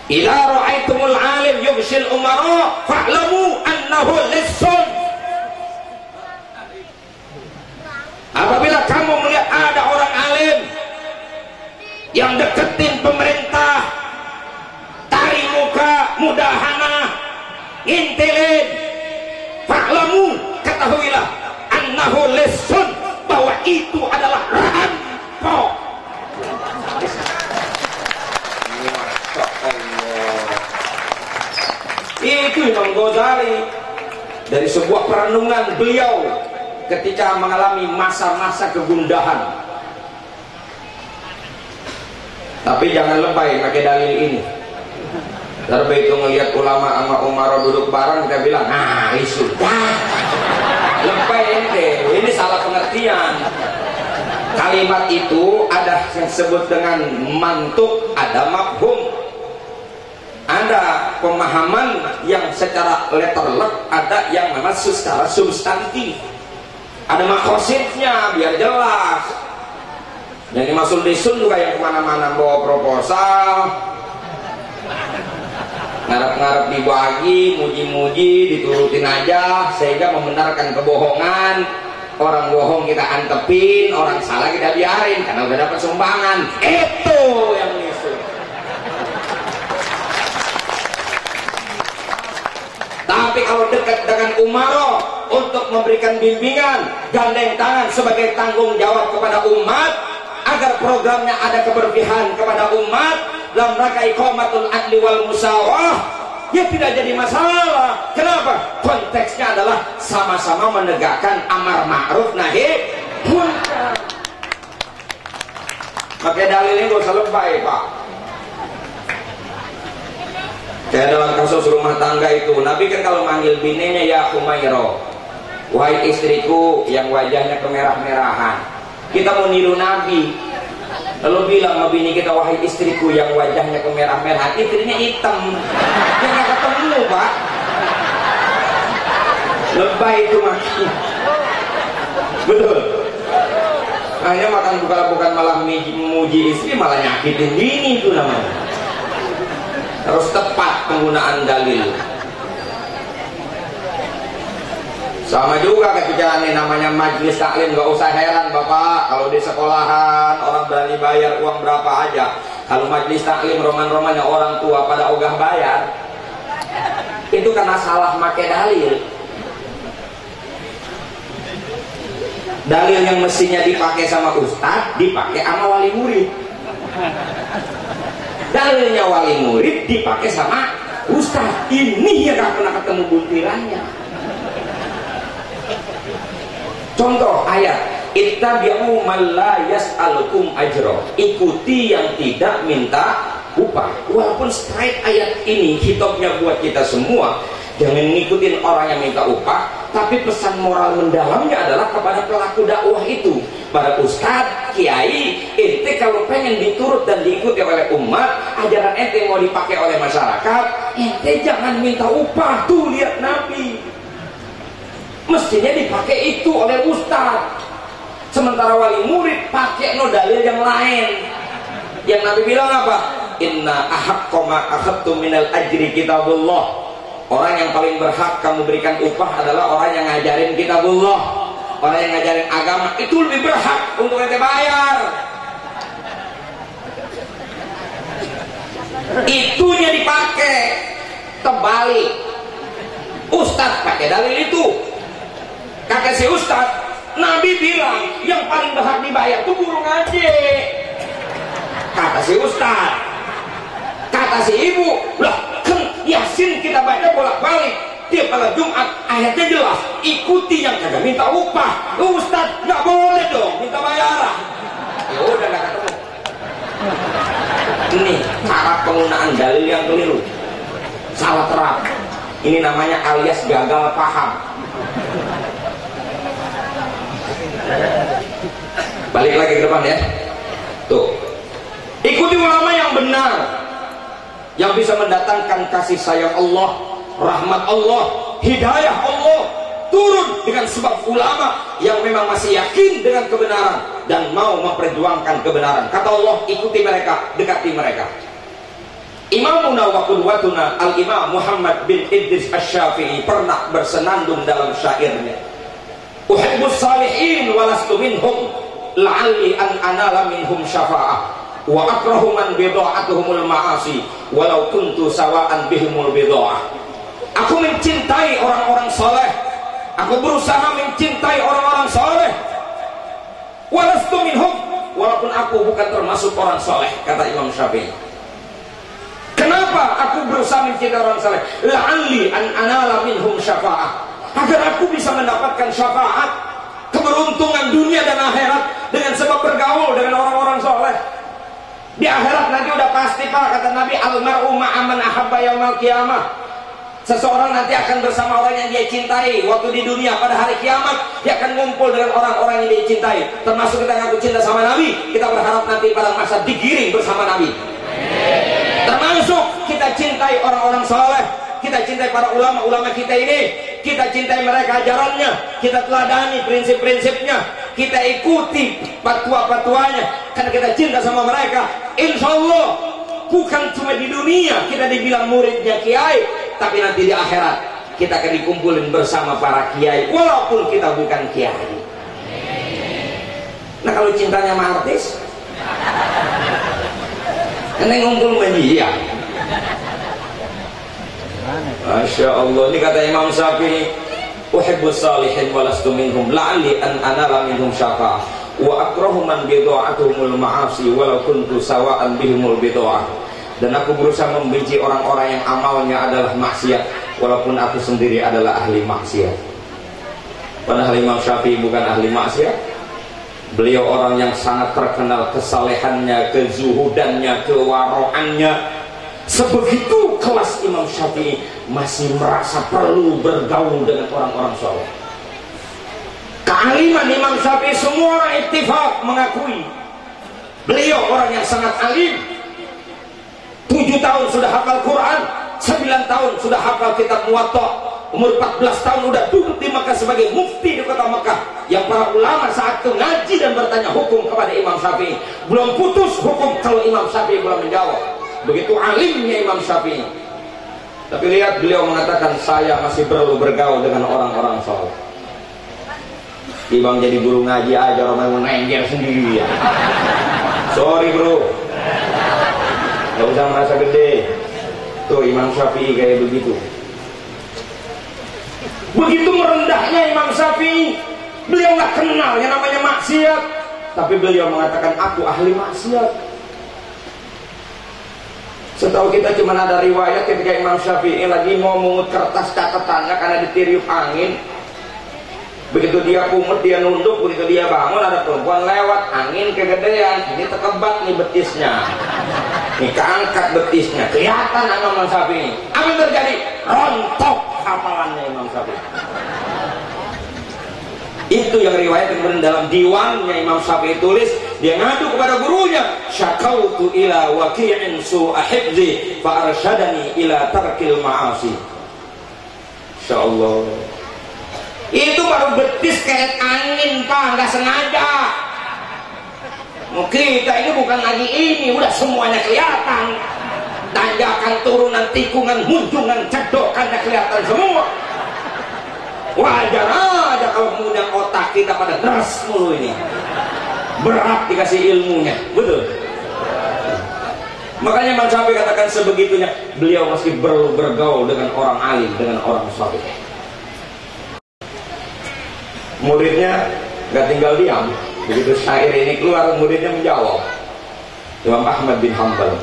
Idza ra'aitumul 'alim yughshil umara fa'lamu annahu lissun. Apabila kamu melihat ada orang alim yang deketin pemerintah, tarik muka, mudahana, ngintilin, fa'lamu, ketahuilah, annahu lissun, bahwa itu adalah rampok. Itu Imam Ghazali dari sebuah perenungan beliau ketika mengalami masa-masa kegundahan. Tapi jangan lebay pakai dalil ini. Terus itu ngelihat ulama sama Umar duduk bareng, kita bilang, nah isu. Lebay ente, ini salah pengertian. Kalimat itu ada yang disebut dengan mantuk, ada mafhum. Ada pemahaman yang secara letterlek, ada yang memang secara substantif. Ada makosidnya biar jelas. Yang dimaksud lisun juga yang kemana-mana bawa proposal, ngarep-ngarep dibagi, muji-muji, diturutin aja sehingga membenarkan kebohongan. Orang bohong kita antepin, orang salah kita biarin karena udah dapat sumbangan. Itu yang lisun. Tapi kalau dekat dengan Umaro untuk memberikan bimbingan, gandeng tangan sebagai tanggung jawab kepada umat agar programnya ada keberpihakan kepada umat dalam rangka iqamatul adli wal musawah, ya tidak jadi masalah. Kenapa? Konteksnya adalah sama-sama menegakkan amar ma'ruf nahi munkar. Pakai dalilnya gak usah lebay, Pak. Kayak dalam kasus rumah tangga itu, Nabi kan kalau manggil bininya, ya Humairah, wahai istriku yang wajahnya kemerah-merahan. Kita mau niru Nabi, lalu bilang sama bini kita, wahai istriku yang wajahnya kemerah-merahan, istrinya hitam. Ya gak ketemu, Pak. Lebay itu makin. Betul. Hanya makan bukan malah memuji istri, malah nyakitin bini itu namanya. Harus tepat penggunaan dalil. Sama juga ketika ini namanya majelis taklim, gak usah heran Bapak kalau di sekolahan orang berani bayar uang berapa aja. Kalau majelis taklim roman-romannya orang tua pada ogah bayar, itu karena salah make dalil. Dalil yang mestinya dipakai sama ustadz dipakai sama wali murid. Dalilnya wali murid dipakai sama ustaz. Ini yang gak pernah ketemu butirannya. Contoh ayat, ittabi'u man la yas'alukum ajra, ikuti yang tidak minta upah. Walaupun straight ayat ini hitopnya buat kita semua, jangan ngikutin orang yang minta upah, tapi pesan moral mendalamnya adalah kepada pelaku dakwah itu, pada ustadz, kiai. Ente kalau pengen diturut dan diikuti oleh umat, ajaran ente mau dipakai oleh masyarakat, ente jangan minta upah. Tuh lihat Nabi, mestinya dipakai itu oleh ustadz. Sementara wali murid pakai no dalil yang lain. Yang Nabi bilang apa? inna ahaqqo ma akhadtum minal ajri kitabullah. Orang yang paling berhak kamu berikan upah adalah orang yang ngajarin kitabullah. Orang yang ngajarin agama itu lebih berhak untuk ente bayar. Itunya dipakai, terbalik. Ustadz pakai dalil itu. Kata si Ustadz, Nabi bilang yang paling berhak dibayar itu guru ngaji. Kata si Ustadz. Kata si ibu, lah kan Yasin kita baca bolak-balik tiap malam Jumat, ayatnya jelas, ikuti yang kagak minta upah. Ustadz nggak boleh dong minta bayaran. Ya udah nggak ketemu. Ini cara penggunaan dalil yang keliru, salah terap. Ini namanya alias gagal paham. Balik lagi ke depan ya. Tuh, ikuti ulama yang benar, yang bisa mendatangkan kasih sayang Allah, rahmat Allah, hidayah Allah turun dengan sebab ulama yang memang masih yakin dengan kebenaran dan mau memperjuangkan kebenaran. Kata Allah, ikuti mereka, dekati mereka. Imamuna wa qudwatuna Al-Imam Muhammad bin Idris Asy-Syafi'i pernah bersenandung dalam syairnya, uhibbus salihin walastu minhum la'alli an anala minhum syafa'ah wa akrahu man bida'atuhumul ma'asi walau kuntu sawa'an bihimul bida'ah. Aku mencintai orang-orang soleh, aku berusaha mencintai orang-orang soleh, walastu minhum, walaupun aku bukan termasuk orang soleh. Kata Imam Syafi'i, kenapa aku berusaha mencintai orang soleh? La'alli an anala minhum syafa'ah, agar aku bisa mendapatkan syafaat, keberuntungan dunia dan akhirat dengan sebab bergaul dengan orang-orang soleh. Di akhirat nanti udah pasti Pak, kata Nabi, almar'u ma'aman ahabba yaumal qiyamah. Seseorang nanti akan bersama orang yang dia cintai. Waktu di dunia pada hari kiamat dia akan ngumpul dengan orang-orang yang dia cintai. Termasuk kita ngaku cinta sama Nabi, kita berharap nanti pada masa digiring bersama Nabi. Termasuk kita cintai orang-orang saleh, kita cintai para ulama-ulama kita ini, kita cintai mereka ajarannya, kita teladani prinsip-prinsipnya, kita ikuti fatwa-fatwanya, karena kita cinta sama mereka. Insya Allah bukan cuma di dunia kita dibilang muridnya kiai, tapi nanti di akhirat kita akan dikumpulin bersama para kiai walaupun kita bukan kiai. Nah kalau cintanya sama artis, ini ngumpul menjia. Masya Allah. Ini kata Imam Syafi'i, uhibbus salihin walastu minhum la'alli an anala minhum syafa'ah wa akrahu man bida'atuhumul ma'asi walau kuntu sawa'an bihimul bida'ah. Dan aku berusaha membenci orang-orang yang amalnya adalah maksiat walaupun aku sendiri adalah ahli maksiat. Padahal Imam Syafi'i bukan ahli maksiat. Beliau orang yang sangat terkenal kesalehannya, kezuhudannya, kewaroannya. Sebegitu kelas Imam Syafi'i masih merasa perlu bergaul dengan orang-orang soleh. Kealiman Imam Syafi'i semua orang ittifaq mengakui beliau orang yang sangat alim. 7 tahun sudah hafal Quran, 9 tahun sudah hafal kitab Muwatta, umur 14 tahun sudah duduk di Makkah sebagai mufti di kota Makkah, yang para ulama saat itu ngaji dan bertanya hukum kepada Imam Syafi'i, belum putus hukum kalau Imam Syafi'i belum menjawab. Begitu alimnya Imam Syafi'i. Tapi lihat beliau mengatakan, saya masih perlu bergaul dengan orang-orang soleh. Ibang jadi guru ngaji aja orang mau nengger sendiri ya. Sorry bro, gak usah merasa gede. Tuh Imam Syafi'i kayak begitu. Begitu merendahnya Imam Syafi'i. Beliau gak kenal yang namanya maksiat, tapi beliau mengatakan aku ahli maksiat. Setahu kita cuma ada riwayat ketika Imam Syafi'i lagi mau mungut kertas catatannya karena ditiup angin. Begitu dia pungut, dia nunduk, begitu dia bangun ada perempuan lewat, angin kegedean, ini terkebat nih betisnya, ini keangkat betisnya, kelihatan Imam Syafi'i. Apa yang terjadi? Rontok hafalannya Imam Syafi'i. Itu yang riwayat kemudian dalam diwannya Imam Syafi'i tulis, dia ngadu kepada gurunya, syakautu ila waqi'in su'a hifzi fa arsyadani ila tarkil ma'asi. Insyaallah. Itu baru betis kayak angin Pak, nggak sengaja. Kita ini bukan lagi ini, udah semuanya kelihatan. Tanjakan, turunan, tikungan, munjungan, cedokannya kelihatan semua. Wajar aja kalau kemudian otak kita pada deras mulu ini. Berat dikasih ilmunya, betul. Makanya Imam Syafi'i katakan sebegitunya, beliau masih perlu bergaul dengan orang alim, dengan orang saleh. Muridnya nggak tinggal diam, begitu syair ini keluar, muridnya menjawab. Imam Ahmad bin Hanbal,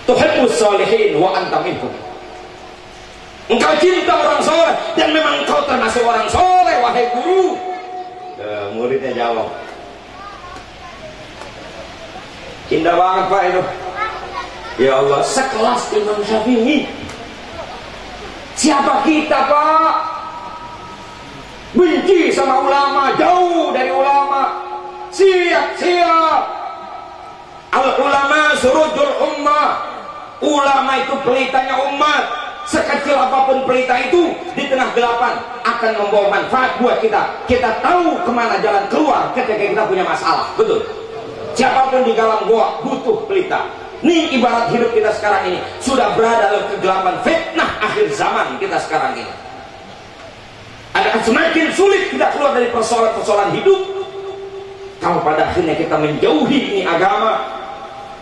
tuhibbus shalihin wa anta minhum. Engkau cinta orang soleh dan memang engkau termasuk orang soleh, wahai guru. Muridnya jawab, indah banget Pak itu. Ya Allah, sekelas Imam Syafi'i. Siapa kita Pak? Benci sama ulama, jauh dari ulama. Siap-siap. Al-ulama surujul ummah. Ulama itu pelitanya umat. Sekecil apapun pelita itu, di tengah gelapan akan membawa manfaat buat kita. Kita tahu kemana jalan keluar ketika kita punya masalah. Betul. Siapapun di dalam gua butuh pelita. Ini ibarat hidup kita sekarang ini sudah berada dalam kegelapan fitnah akhir zaman kita sekarang ini. Akan semakin sulit kita keluar dari persoalan-persoalan hidup kalau pada akhirnya kita menjauhi ini agama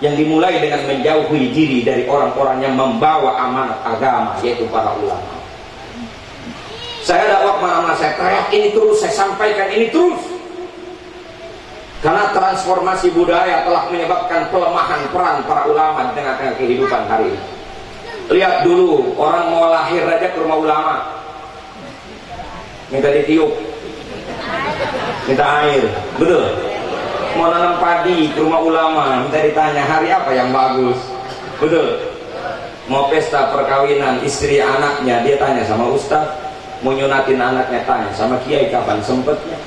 yang dimulai dengan menjauhi diri dari orang-orang yang membawa amanat agama, yaitu para ulama. Saya dakwah kemana-mana, saya teriak ini terus, saya sampaikan ini terus. Karena transformasi budaya telah menyebabkan pelemahan peran para ulama di tengah-tengah kehidupan hari ini. Lihat dulu, orang mau lahir aja ke rumah ulama, minta ditiup, minta air, betul. Mau nanam padi ke rumah ulama, minta ditanya hari apa yang bagus, betul. Mau pesta perkawinan istri anaknya, dia tanya sama ustaz. Mau nyunatin anaknya, tanya sama kiai kapan sempetnya.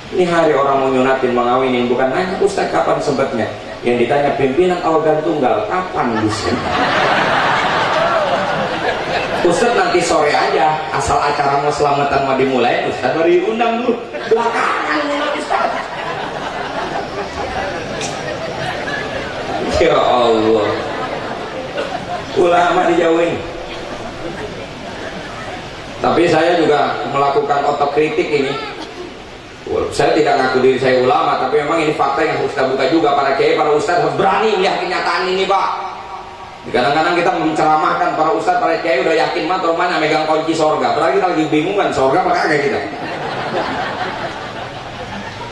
Ini hari orang mau nyunatin, mengawinin, bukan nanya ustaz kapan sempetnya. Yang ditanya pimpinan organ tunggal kapan bisa. Ustaz nanti sore aja, asal acara mau selamatan mau dimulai, ustaz baru diundang dulu. Belakangan ustaz. Ya Allah, ulama dijauhin. Tapi saya juga melakukan otokritik ini. Saya tidak ngaku diri saya ulama, tapi memang ini fakta yang harus kita buka juga. Para kiai, para ustaz harus berani melihat kenyataan ini Pak. Kadang-kadang kita menceramahkan para ustaz, para kiai udah yakin atau mana megang kunci sorga, padahal kita lagi bingung kan sorga apa kagak kita.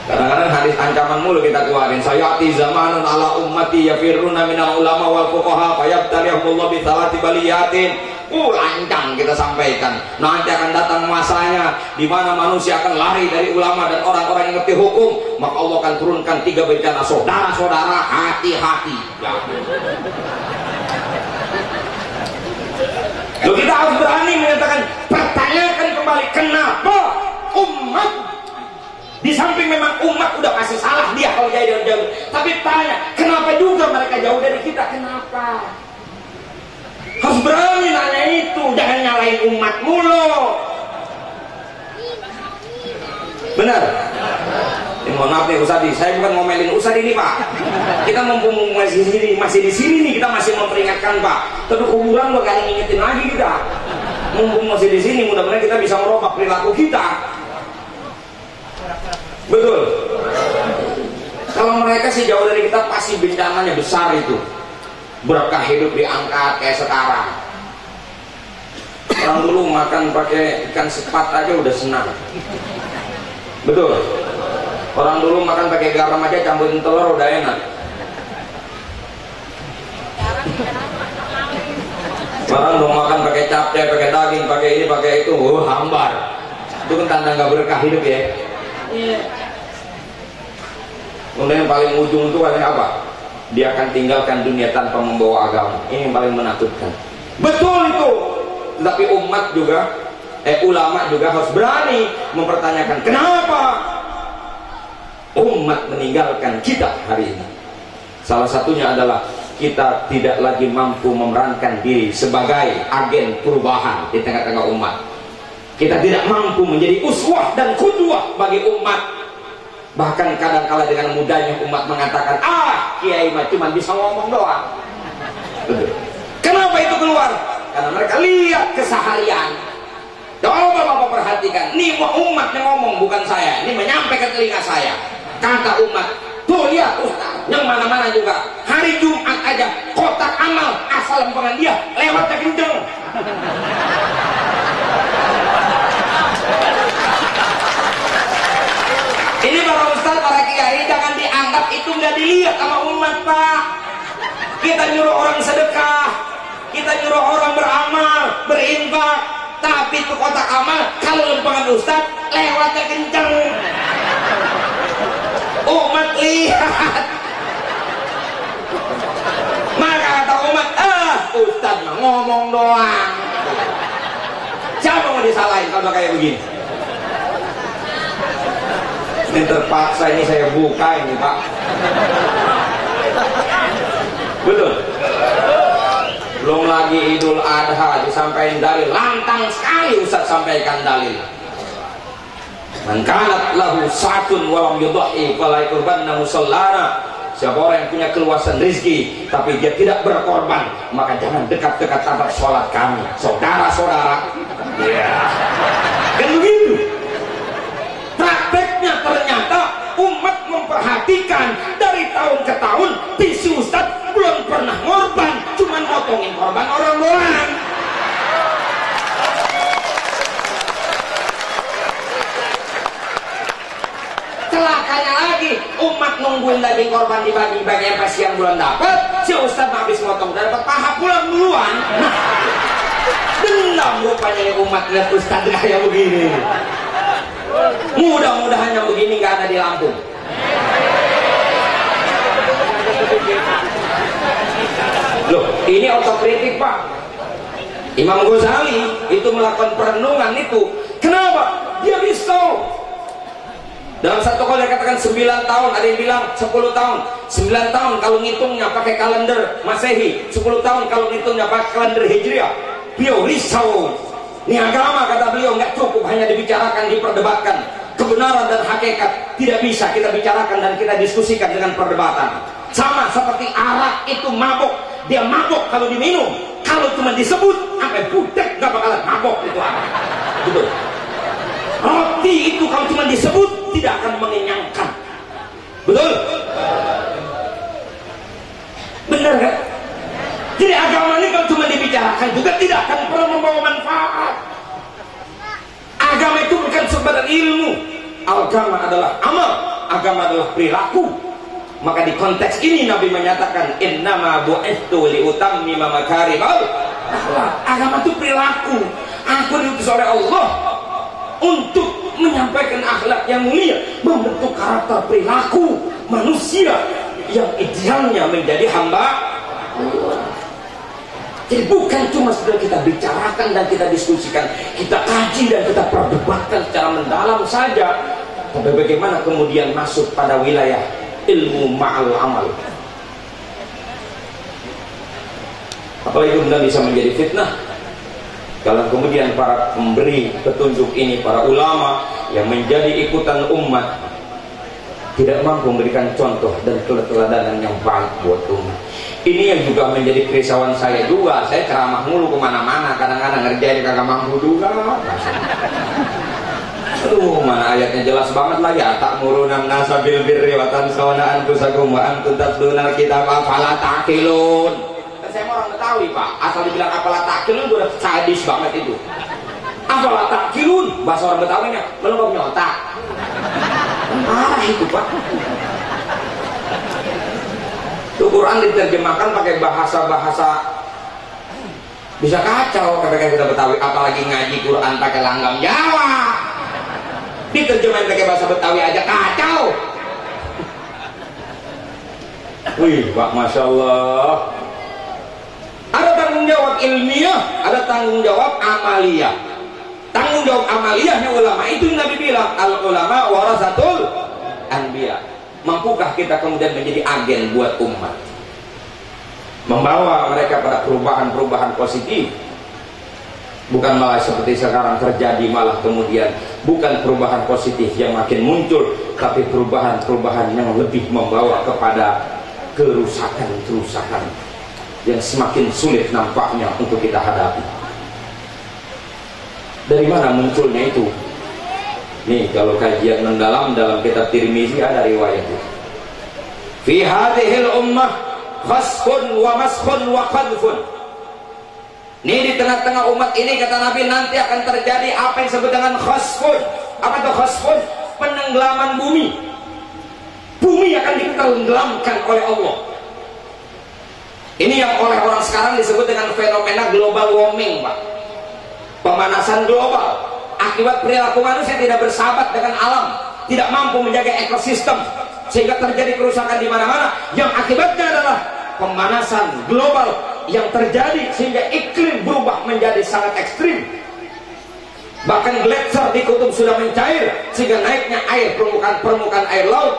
Kadang-kadang hadis ancaman mulu kita keluarin. Sayati zamanun ala ummati yafirruna minal ulama wal fuqaha fayabtaliyahumullah bi thalathi baliyatin. Lancang kita sampaikan. Nanti akan datang masanya di mana manusia akan lari dari ulama dan orang-orang yang ngerti hukum, maka Allah akan turunkan 3 bencana. Saudara-saudara, hati-hati. Ya. Loh, kita harus berani menyatakan, pertanyakan kembali kenapa umat, di samping memang umat udah pasti salah dia kalau jauh, tapi tanya kenapa juga mereka jauh dari kita, kenapa? Harus berani nanya itu, jangan nyalain umat mulu. Benar? Mohon maaf nih Ustaz, saya bukan ngomelin Ustaz ini Pak. Kita mumpung masih di sini nih, kita masih memperingatkan Pak. Tapi kuburan lo kali ngingetin lagi kita. Mumpung masih di sini, mudah-mudahan kita bisa merubah perilaku kita. Betul. Kalau mereka sih jauh dari kita, pasti bencananya besar itu. Berkah hidup diangkat kayak sekarang. Orang dulu makan pakai ikan sepat aja udah senang. Betul. Orang dulu makan pakai garam aja campurin telur udah enak. Orang dulu makan pakai capcay, pakai daging, pakai ini, pakai itu, hambar. Itu kan tanda nggak berkah hidup ya. Kemudian yang paling ujung itu paling apa? Dia akan tinggalkan dunia tanpa membawa agama. Ini yang paling menakutkan. Betul itu. Tapi umat juga, ulama juga harus berani mempertanyakan kenapa umat meninggalkan kita hari ini. Salah satunya adalah kita tidak lagi mampu memerankan diri sebagai agen perubahan di tengah-tengah umat. Kita tidak mampu menjadi uswah dan qudwah bagi umat. Bahkan kadang-kala dengan mudahnya umat mengatakan, ah kiai mah cuma bisa ngomong doang. Kenapa itu keluar? Karena mereka lihat keseharian. Coba Bapak perhatikan, ini umat yang ngomong, bukan saya. Ini menyampai ke telinga saya. Kata umat, tuh lihat Ustaz, yang mana-mana juga hari Jumat aja kotak amal asal lempengan dia lewatnya kenceng. Ini para ustaz, para kiai, jangan dianggap itu nggak dilihat sama umat, Pak. Kita nyuruh orang sedekah, kita nyuruh orang beramal, berinfak, tapi itu kotak amal kalau lempengan ustaz lewatnya kenceng. Umat lihat. Maka kata umat, ustaz mah ngomong doang. Siapa mau disalahin kalau kayak begini? Ini terpaksa ini saya buka ini Pak. Betul. Belum lagi Idul Adha disampaikan dalil, lantang sekali Ustaz sampaikan dalil. Man kanat lahu sa'atun wa lam yudhi fala yaqurbanna musallana. Siapa orang yang punya keluasan rezeki tapi dia tidak berkorban, maka jangan dekat-dekat tempat sholat kami. Saudara-saudara, ya kan begitu. Prakteknya ternyata umat memperhatikan dari tahun ke tahun, si Ustaz belum pernah ngorban, cuman motongin korban orang doang. Celakanya lagi, umat nungguin daging korban dibagi-bagi sampai siang bulan dapat, si Ustaz habis motong dapat paha pulang duluan. Dendam rupanya nih umat lihat Ustaz kayak begini. Mudah-mudahan yang begini nggak ada di Lampung. Loh, ini otokritik Pak. Imam Ghazali itu melakukan perenungan itu. Kenapa? Dia risau. Dalam satu kali dia katakan 9 tahun, ada yang bilang 10 tahun. 9 tahun kalau ngitungnya pakai kalender Masehi, 10 tahun kalau ngitungnya pakai kalender Hijriah. Beliau risau. Ini agama, kata beliau, nggak cukup hanya dibicarakan, diperdebatkan. Kebenaran dan hakikat tidak bisa kita bicarakan dan kita diskusikan dengan perdebatan. Sama seperti arak itu mabuk, dia mabuk kalau diminum. Kalau cuma disebut sampai budek nggak bakalan mabuk itu arak. Betul. Roti itu kalau cuma disebut tidak akan mengenyangkan. Betul. Benar kan? Jadi agama ini kalau cuma dibicarakan juga tidak akan pernah membawa manfaat. Agama itu bukan sekedar ilmu. Agama adalah amal. Agama adalah perilaku. Maka di konteks ini Nabi menyatakan innama bu'ithu liutammima makarimal akhlak. Agama itu perilaku. Aku diutus oleh Allah untuk menyampaikan akhlak yang mulia, membentuk karakter perilaku manusia yang idealnya menjadi hamba Allah. Jadi bukan cuma sudah kita bicarakan dan kita diskusikan, kita kaji dan kita perdebatkan secara mendalam saja, tapi bagaimana kemudian masuk pada wilayah ilmu ma'al amal. Apalagi kemudian bisa menjadi fitnah kalau kemudian para pemberi petunjuk ini, para ulama yang menjadi ikutan umat, tidak mampu memberikan contoh dan keteladanan yang baik buat umat. Ini yang juga menjadi kerisauan saya juga. Saya ceramah mulu kemana-mana, kadang-kadang ngerjain kagak mampu juga. Aduh, mana ayatnya jelas banget lagi. Atakmuruna nasa bil birri wa tansawna anfusakum wa antum tatluna al-kitab afala taqilun. Kan saya mau orang Betawi, Pak. Asal dibilang afala taqilun udah sadis banget itu. Afala taqilun, bahasa orang Betawinya belum punya otak. Parah itu, Pak. Itu Quran diterjemahkan pakai bahasa-bahasa bisa kacau ketika kita Betawi, apalagi ngaji Quran pakai langgam Jawa. Diterjemahin pakai bahasa Betawi aja kacau. Wih, Pak, Masya Allah. Ada tanggung jawab ilmiah, ada tanggung jawab amaliyah. Tanggung jawab amaliyahnya ulama itu Nabi bilang al ulama warasatul anbiya. Mampukah kita kemudian menjadi agen buat umat, membawa mereka pada perubahan-perubahan positif, bukan malah seperti sekarang terjadi, malah kemudian bukan perubahan positif yang makin muncul, tapi perubahan-perubahan yang lebih membawa kepada kerusakan-kerusakan yang semakin sulit nampaknya untuk kita hadapi. Dari mana munculnya itu? Nih, kalau kajian mendalam dalam kitab Tirmizi ada riwayat itu. Fi hadhil ummah khasfun wa maskhun wa qadfun. Ini di tengah-tengah umat ini, kata Nabi, nanti akan terjadi apa yang disebut dengan khasfun. Apa itu khasfun? Penenggelaman bumi. Bumi akan ditenggelamkan oleh Allah. Ini yang oleh orang sekarang disebut dengan fenomena global warming, Pak. Pemanasan global. Akibat perilaku manusia tidak bersahabat dengan alam, tidak mampu menjaga ekosistem, sehingga terjadi kerusakan di mana-mana. Yang akibatnya adalah pemanasan global yang terjadi sehingga iklim berubah menjadi sangat ekstrim. Bahkan gletser di kutub sudah mencair sehingga naiknya air permukaan air laut,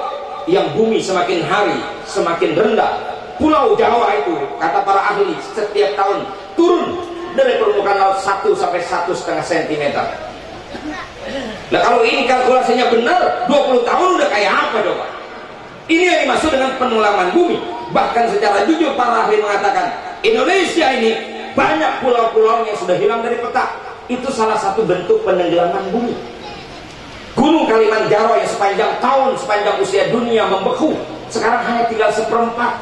yang bumi semakin hari semakin rendah. Pulau Jawa itu, kata para ahli, setiap tahun turun dari permukaan laut 1 sampai 1,5 cm. Nah, kalau ini kalkulasinya benar, 20 tahun udah kayak apa coba? Ini yang dimaksud dengan penenggelaman bumi. Bahkan secara jujur para ahli mengatakan, Indonesia ini banyak pulau-pulau yang sudah hilang dari peta. Itu salah satu bentuk penenggelaman bumi. Gunung Kalimanjaro yang sepanjang tahun, sepanjang usia dunia membeku, sekarang hanya tinggal 1/4.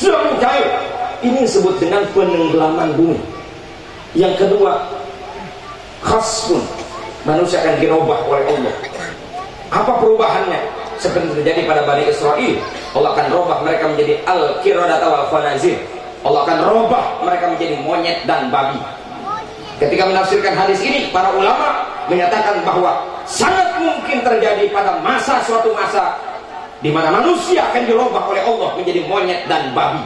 Sudah mencair. Ini disebut dengan penenggelaman bumi. Yang kedua, khasfun. Manusia akan dirubah oleh Allah. Apa perubahannya? Seperti terjadi pada Bani Israel. Allah akan robah mereka menjadi al-qiradata wal khanazir. Allah akan robah mereka menjadi monyet dan babi. Ketika menafsirkan hadis ini, para ulama menyatakan bahwa sangat mungkin terjadi pada suatu masa di mana manusia akan dirubah oleh Allah menjadi monyet dan babi.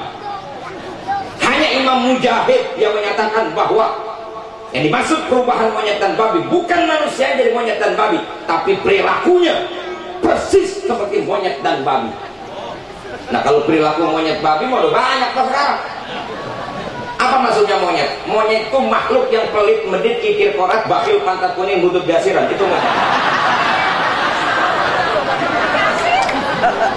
Hanya Imam Mujahid yang menyatakan bahwa yang dimaksud perubahan monyet dan babi bukan manusia yang jadi monyet dan babi, tapi perilakunya persis seperti monyet dan babi. Nah, kalau perilaku monyet babi mau banyak Pak sekarang. Apa maksudnya monyet? Monyet itu makhluk yang pelit, medit, kikir korat, bakhil, pantat kuning, butut gasiran. Itu monyet.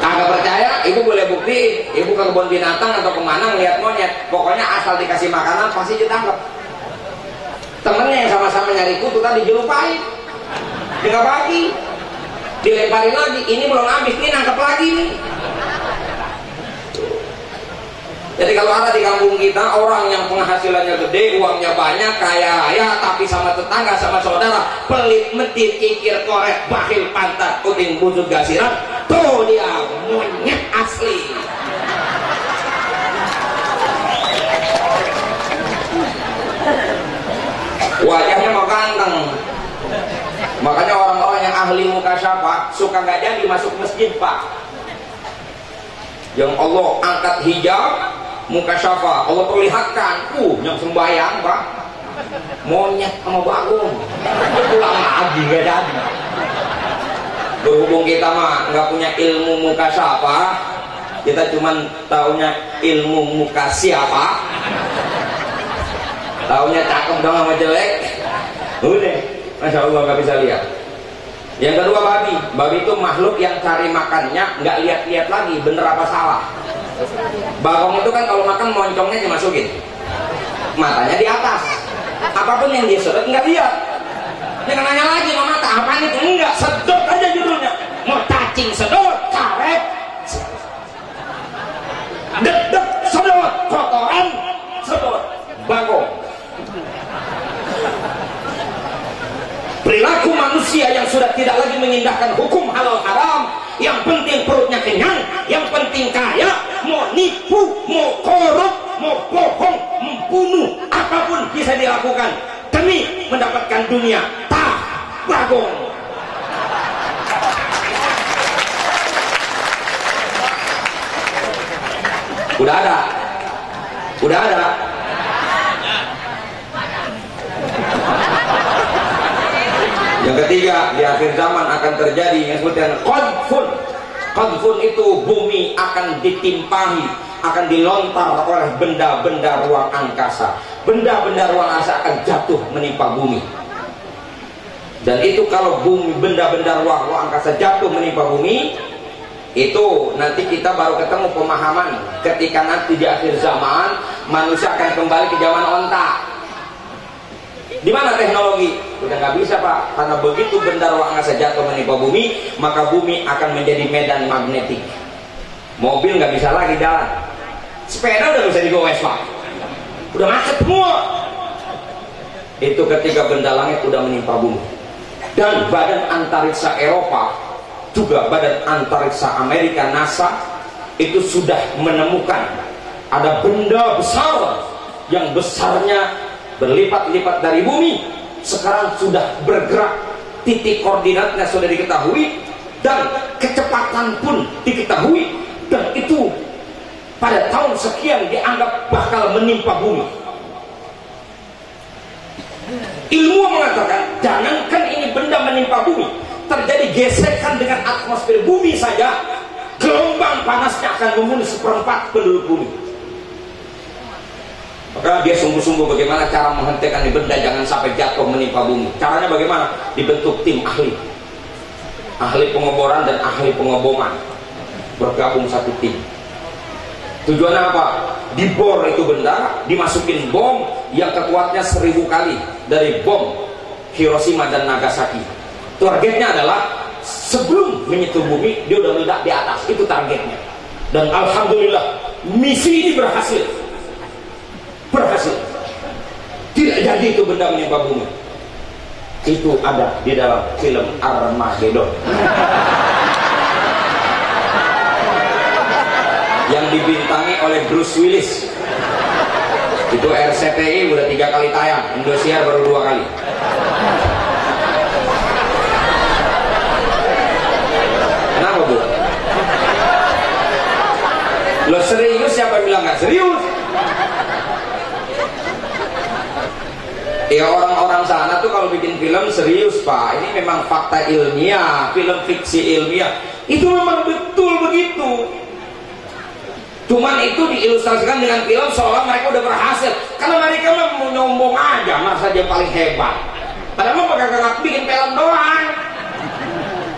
Kagak percaya? Ibu boleh bukti. Ibu ke kebun binatang atau kemana ngeliat monyet, pokoknya asal dikasih makanan pasti ditangkap. Temennya yang sama-sama nyari kutu tadi dilupain, tinggal pagi dilemparin lagi, ini belum habis nih, nangkep lagi nih. Jadi kalau ada di kampung kita orang yang penghasilannya gede, uangnya banyak, kaya raya, tapi sama tetangga, sama saudara pelit, medit, kikir, korek, bakhil, pantat, kuting, butut gasiran, tuh dia monyet asli. Wajahnya mau ganteng. Makanya orang-orang yang ahli mukasyafah suka nggak jadi masuk masjid, Pak. Yang Allah angkat hijab mukasyafah, Allah perlihatkan, yang sembahyang, Pak, monyet sama bagong. Pulang lagi nggak jadi. Berhubung kita mah nggak punya ilmu mukasyafah, kita cuman taunya ilmu muka siapa. Taunya cakep dong sama jelek. Udah, Masya Allah nggak bisa lihat. Yang kedua babi. Babi itu makhluk yang cari makannya nggak lihat-lihat lagi bener apa salah. Bagong itu kan kalau makan moncongnya dimasukin, matanya di atas. Apapun yang dia sedot nggak lihat. Jangan nanya lagi sama mata, apaan itu? Enggak, sedot aja judulnya. Mau cacing sedot, karet dedek sedot, kotoran sedot. Bagong. Perilaku manusia yang sudah tidak lagi mengindahkan hukum halal haram, yang penting perutnya kenyang, yang penting kaya, mau nipu, mau korup, mau bohong, membunuh, apapun bisa dilakukan demi mendapatkan dunia. Bagong. Udah ada. Yang ketiga, di akhir zaman akan terjadi yang disebut dengan qadfun. Qadfun itu bumi akan ditimpahi, akan dilontar oleh benda-benda ruang angkasa. Benda-benda ruang angkasa akan jatuh menimpa bumi. Dan itu kalau bumi, benda-benda ruang angkasa jatuh menimpa bumi, itu nanti kita baru ketemu pemahaman ketika nanti di akhir zaman manusia akan kembali ke zaman onta. Di mana teknologi? Udah nggak bisa Pak, karena begitu benda ruang angkasa jatuh menimpa bumi, maka bumi akan menjadi medan magnetik. Mobil nggak bisa lagi jalan, sepeda udah bisa digowes Pak, udah macet semua. Itu ketika benda langit udah menimpa bumi. Dan badan antariksa Eropa, juga badan antariksa Amerika NASA, itu sudah menemukan ada benda besar yang besarnya berlipat-lipat dari bumi, sekarang sudah bergerak, titik koordinatnya sudah diketahui dan kecepatan pun diketahui, dan itu pada tahun sekian dianggap bakal menimpa bumi. Ilmu mengatakan jangankan ini benda menimpa bumi, terjadi gesekan dengan atmosfer bumi saja, gelombang panasnya akan membunuh 1/4 penduduk bumi. Maka dia sungguh-sungguh bagaimana cara menghentikan benda jangan sampai jatuh menimpa bumi. Caranya bagaimana? Dibentuk tim ahli, ahli pengoboran dan ahli pengoboman, bergabung satu tim. Tujuannya apa? Dibor itu benda, dimasukin bom yang kekuatnya 1000 kali dari bom Hiroshima dan Nagasaki. Targetnya adalah sebelum menyentuh bumi dia udah meledak di atas, itu targetnya. Dan alhamdulillah misi ini berhasil. Tidak jadi itu benda menimpa bumi. Itu ada di dalam film Armageddon yang dibintangi oleh Bruce Willis. Itu RCTI udah 3 kali tayang, Indosiar baru 2 kali. Kenapa Bu? Lo serius, siapa bilang nggak serius? Ya orang-orang sana tuh kalau bikin film serius Pak, ini memang fakta ilmiah, film fiksi ilmiah, itu memang betul begitu. Cuman itu diilustrasikan dengan film seolah mereka udah berhasil, karena mereka mau nyombong aja, merasa dia paling hebat. Padahal mereka gak bikin film doang,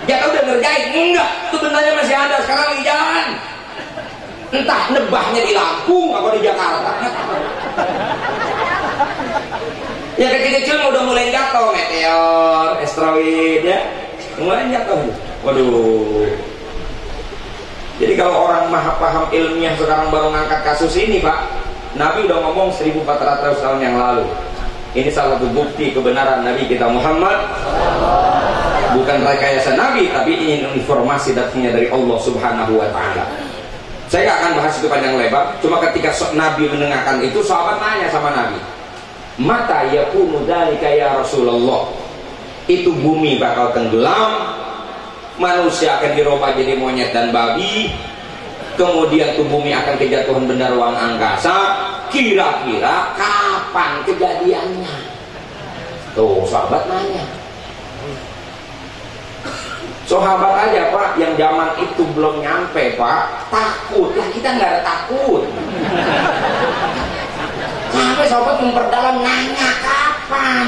ya udah ngerjain, enggak, itu bendanya masih ada, sekarang lagi jalan. Entah nebahnya di Lampung atau di Jakarta. Ya kecil-kecil udah mulai jatuh, meteor, asteroid ya, mulai jatuh. Waduh. Jadi kalau orang maha paham ilmiah sekarang baru ngangkat kasus ini Pak, Nabi udah ngomong 1400 tahun yang lalu. Ini salah satu bukti kebenaran Nabi kita Muhammad. Bukan rekayasa Nabi, tapi ini informasi datangnya dari Allah Subhanahu wa Ta'ala. Saya gak akan bahas itu panjang lebar. Cuma ketika Nabi mendengarkan itu, sahabat nanya sama Nabi, mata yakunu dzalika ya Rasulullah, itu bumi bakal tenggelam, manusia akan dirubah jadi monyet dan babi, kemudian tuh bumi akan kejatuhan benda ruang angkasa, kira-kira kapan kejadiannya? Tuh sahabat nanya. Sahabat aja Pak yang zaman itu belum nyampe Pak, takut. Ya kita nggak ada takut. Sampai sahabat memperdalam nanya kapan.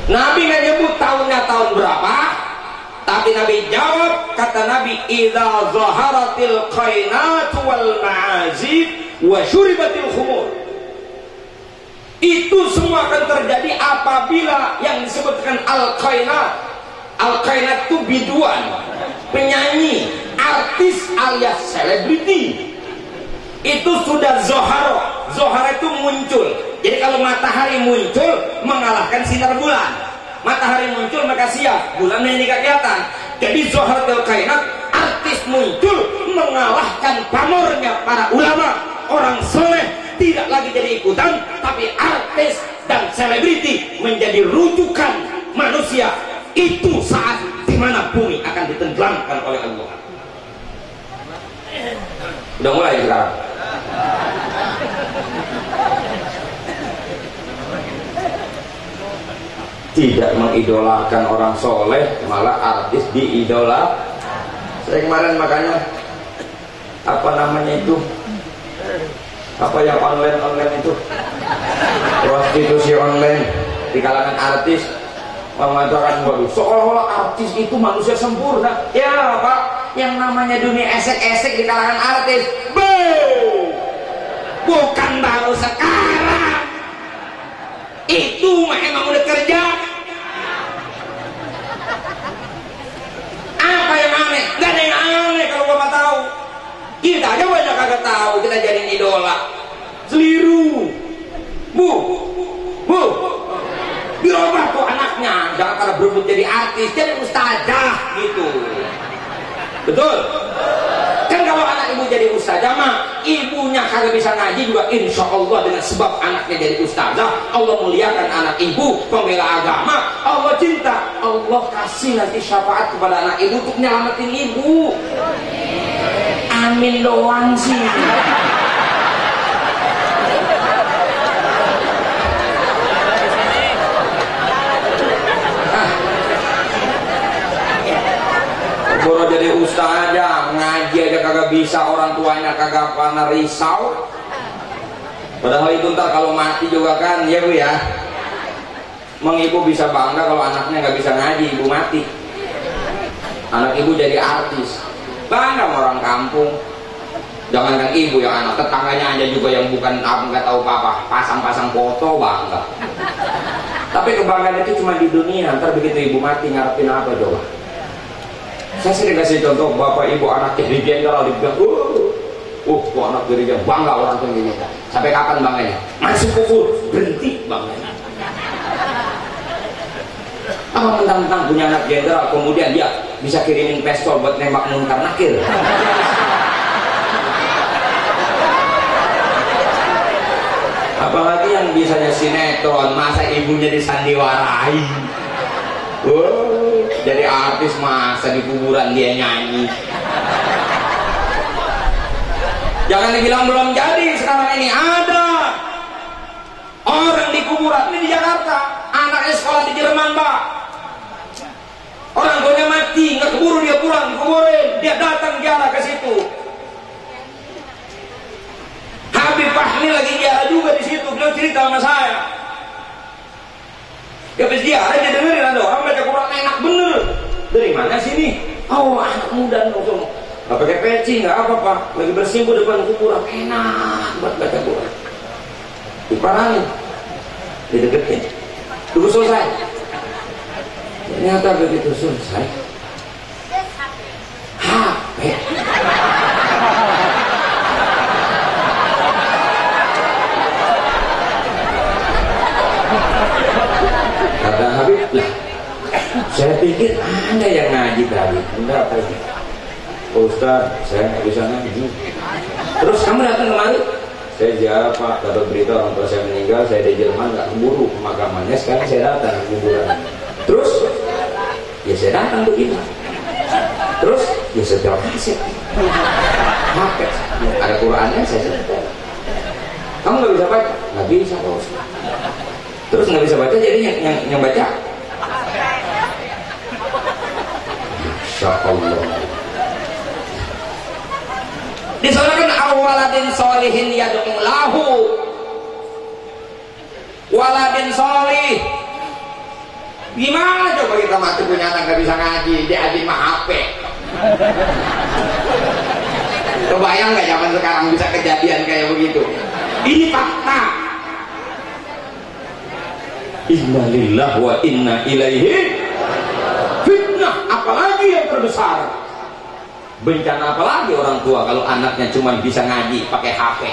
Nabi nggak nyebut tahunnya tahun berapa, tapi Nabi jawab, kata Nabi, idza zaharatil qainatu wal ma'azib wa syuribatil khumur. Itu semua akan terjadi apabila yang disebutkan al-qainat. Al-qainat itu biduan, penyanyi, artis alias selebriti. Itu sudah zoharo. Zoharo itu muncul. Jadi kalau matahari muncul mengalahkan sinar bulan, matahari muncul maka siap, bulan ini kelihatan. Jadi zoharatul kainat, artis muncul mengalahkan pamornya para ulama, orang soleh tidak lagi jadi ikutan, tapi artis dan selebriti menjadi rujukan manusia. Itu saat dimana bumi akan ditenggelamkan oleh Allah. Udah mulai sekarang. Tidak mengidolakan orang soleh, malah artis diidola. Saya kemarin makanya apa namanya itu, apa yang online itu, prostitusi online di kalangan artis. mengatakan waduh seolah-olah artis itu manusia sempurna. Ya Pak, yang namanya dunia esek-esek di kalangan artis bukan baru sekarang, itu emang udah kerja. Apa yang aneh? Gak ada yang aneh kalau Bapak tahu. Kita aja banyak kagak tahu, kita jadi idola. Seliru bu dirubah tuh anaknya, jangan karena berebut jadi artis, jadi ustazah gitu. Betul? Kan kalau anak ibu jadi ustazah mah ibunya kagak bisa ngaji juga, insya Allah dengan sebab anaknya jadi ustazah Allah muliakan anak ibu, pembela agama, Allah cinta, Allah kasih nanti syafaat kepada anak ibu untuk nyelamatin ibu. Amin doang sih. Boro jadi ustaz aja, ngaji aja kagak bisa, orang tuanya kagak pernah risau. Padahal itu ntar kalau mati juga kan, ya Bu ya. Emang ibu bisa bangga kalau anaknya nggak bisa ngaji, ibu mati. Anak ibu jadi artis, bangga sama orang kampung. Jangankan ibu, yang anak tetangganya aja juga yang bukan nggak tahu apa-apa, pasang-pasang foto bangga. Tapi kebanggaan itu cuma di dunia, ntar begitu ibu mati ngarepin apa coba? Saya sering kasih contoh, bapak ibu anak jadi jenderal dibilang, kok anak jadi jenderal, bangga orang tua gini. Sampai kapan bangganya? Masuk kubur, berhenti bangganya. Apa mentang-mentang punya anak jenderal, kemudian dia bisa kirimin pistol buat nembak Munkar Nakir? Apalagi yang bisanya sinetron, masa ibunya disandiwarai? Jadi artis masa di kuburan dia nyanyi. Jangan dibilang belum jadi, sekarang ini ada orang di kuburan. Ini di Jakarta, anaknya sekolah di Jerman Pak, orang tuanya mati, nggak keburu dia pulang, dikuburin, dia datang ziarah ke situ. Habib Fahmi lagi ziarah juga di situ, beliau cerita sama saya. Ya habis ziarah dia dengerin ada orang baca Quran enak bener. Dari mana sini? Oh anak muda langsung. Gak pakai peci, nggak apa Pak. Lagi bersimpuh depan kuburan, enak buat baca Quran. Diparahin, dideketin. Tunggu selesai. Ternyata begitu selesai, HP. Kata Habib, lah saya pikir ada yang ngaji tadi. Enggak apa ini? Ustaz, saya nggak bisa ngaji. Terus kamu datang kemari? Saya ziarah Pak, dapat berita orang tua saya meninggal, saya di Jerman, nggak keburu pemakamannya, sekarang saya datang ke kuburan. Terus, ya saya datang begini. Terus, ya setel kaset. HP, ada Qurannya saya setel. Kamu nggak bisa baca? Nggak bisa Pak Ustaz. Terus nggak bisa baca, jadi yang baca. Masya Allah. Disoalkan awaladin solihin yad'u lahu, waladin solih. Gimana coba kita mati punya anak gak bisa ngaji, dia aja mah HP. Kebayang gak zaman sekarang bisa kejadian kayak begitu? Ini fakta. Inna lillahi wa inna ilaihi. Fitnah apalagi yang terbesar. Bencana apalagi orang tua kalau anaknya cuma bisa ngaji pakai HP.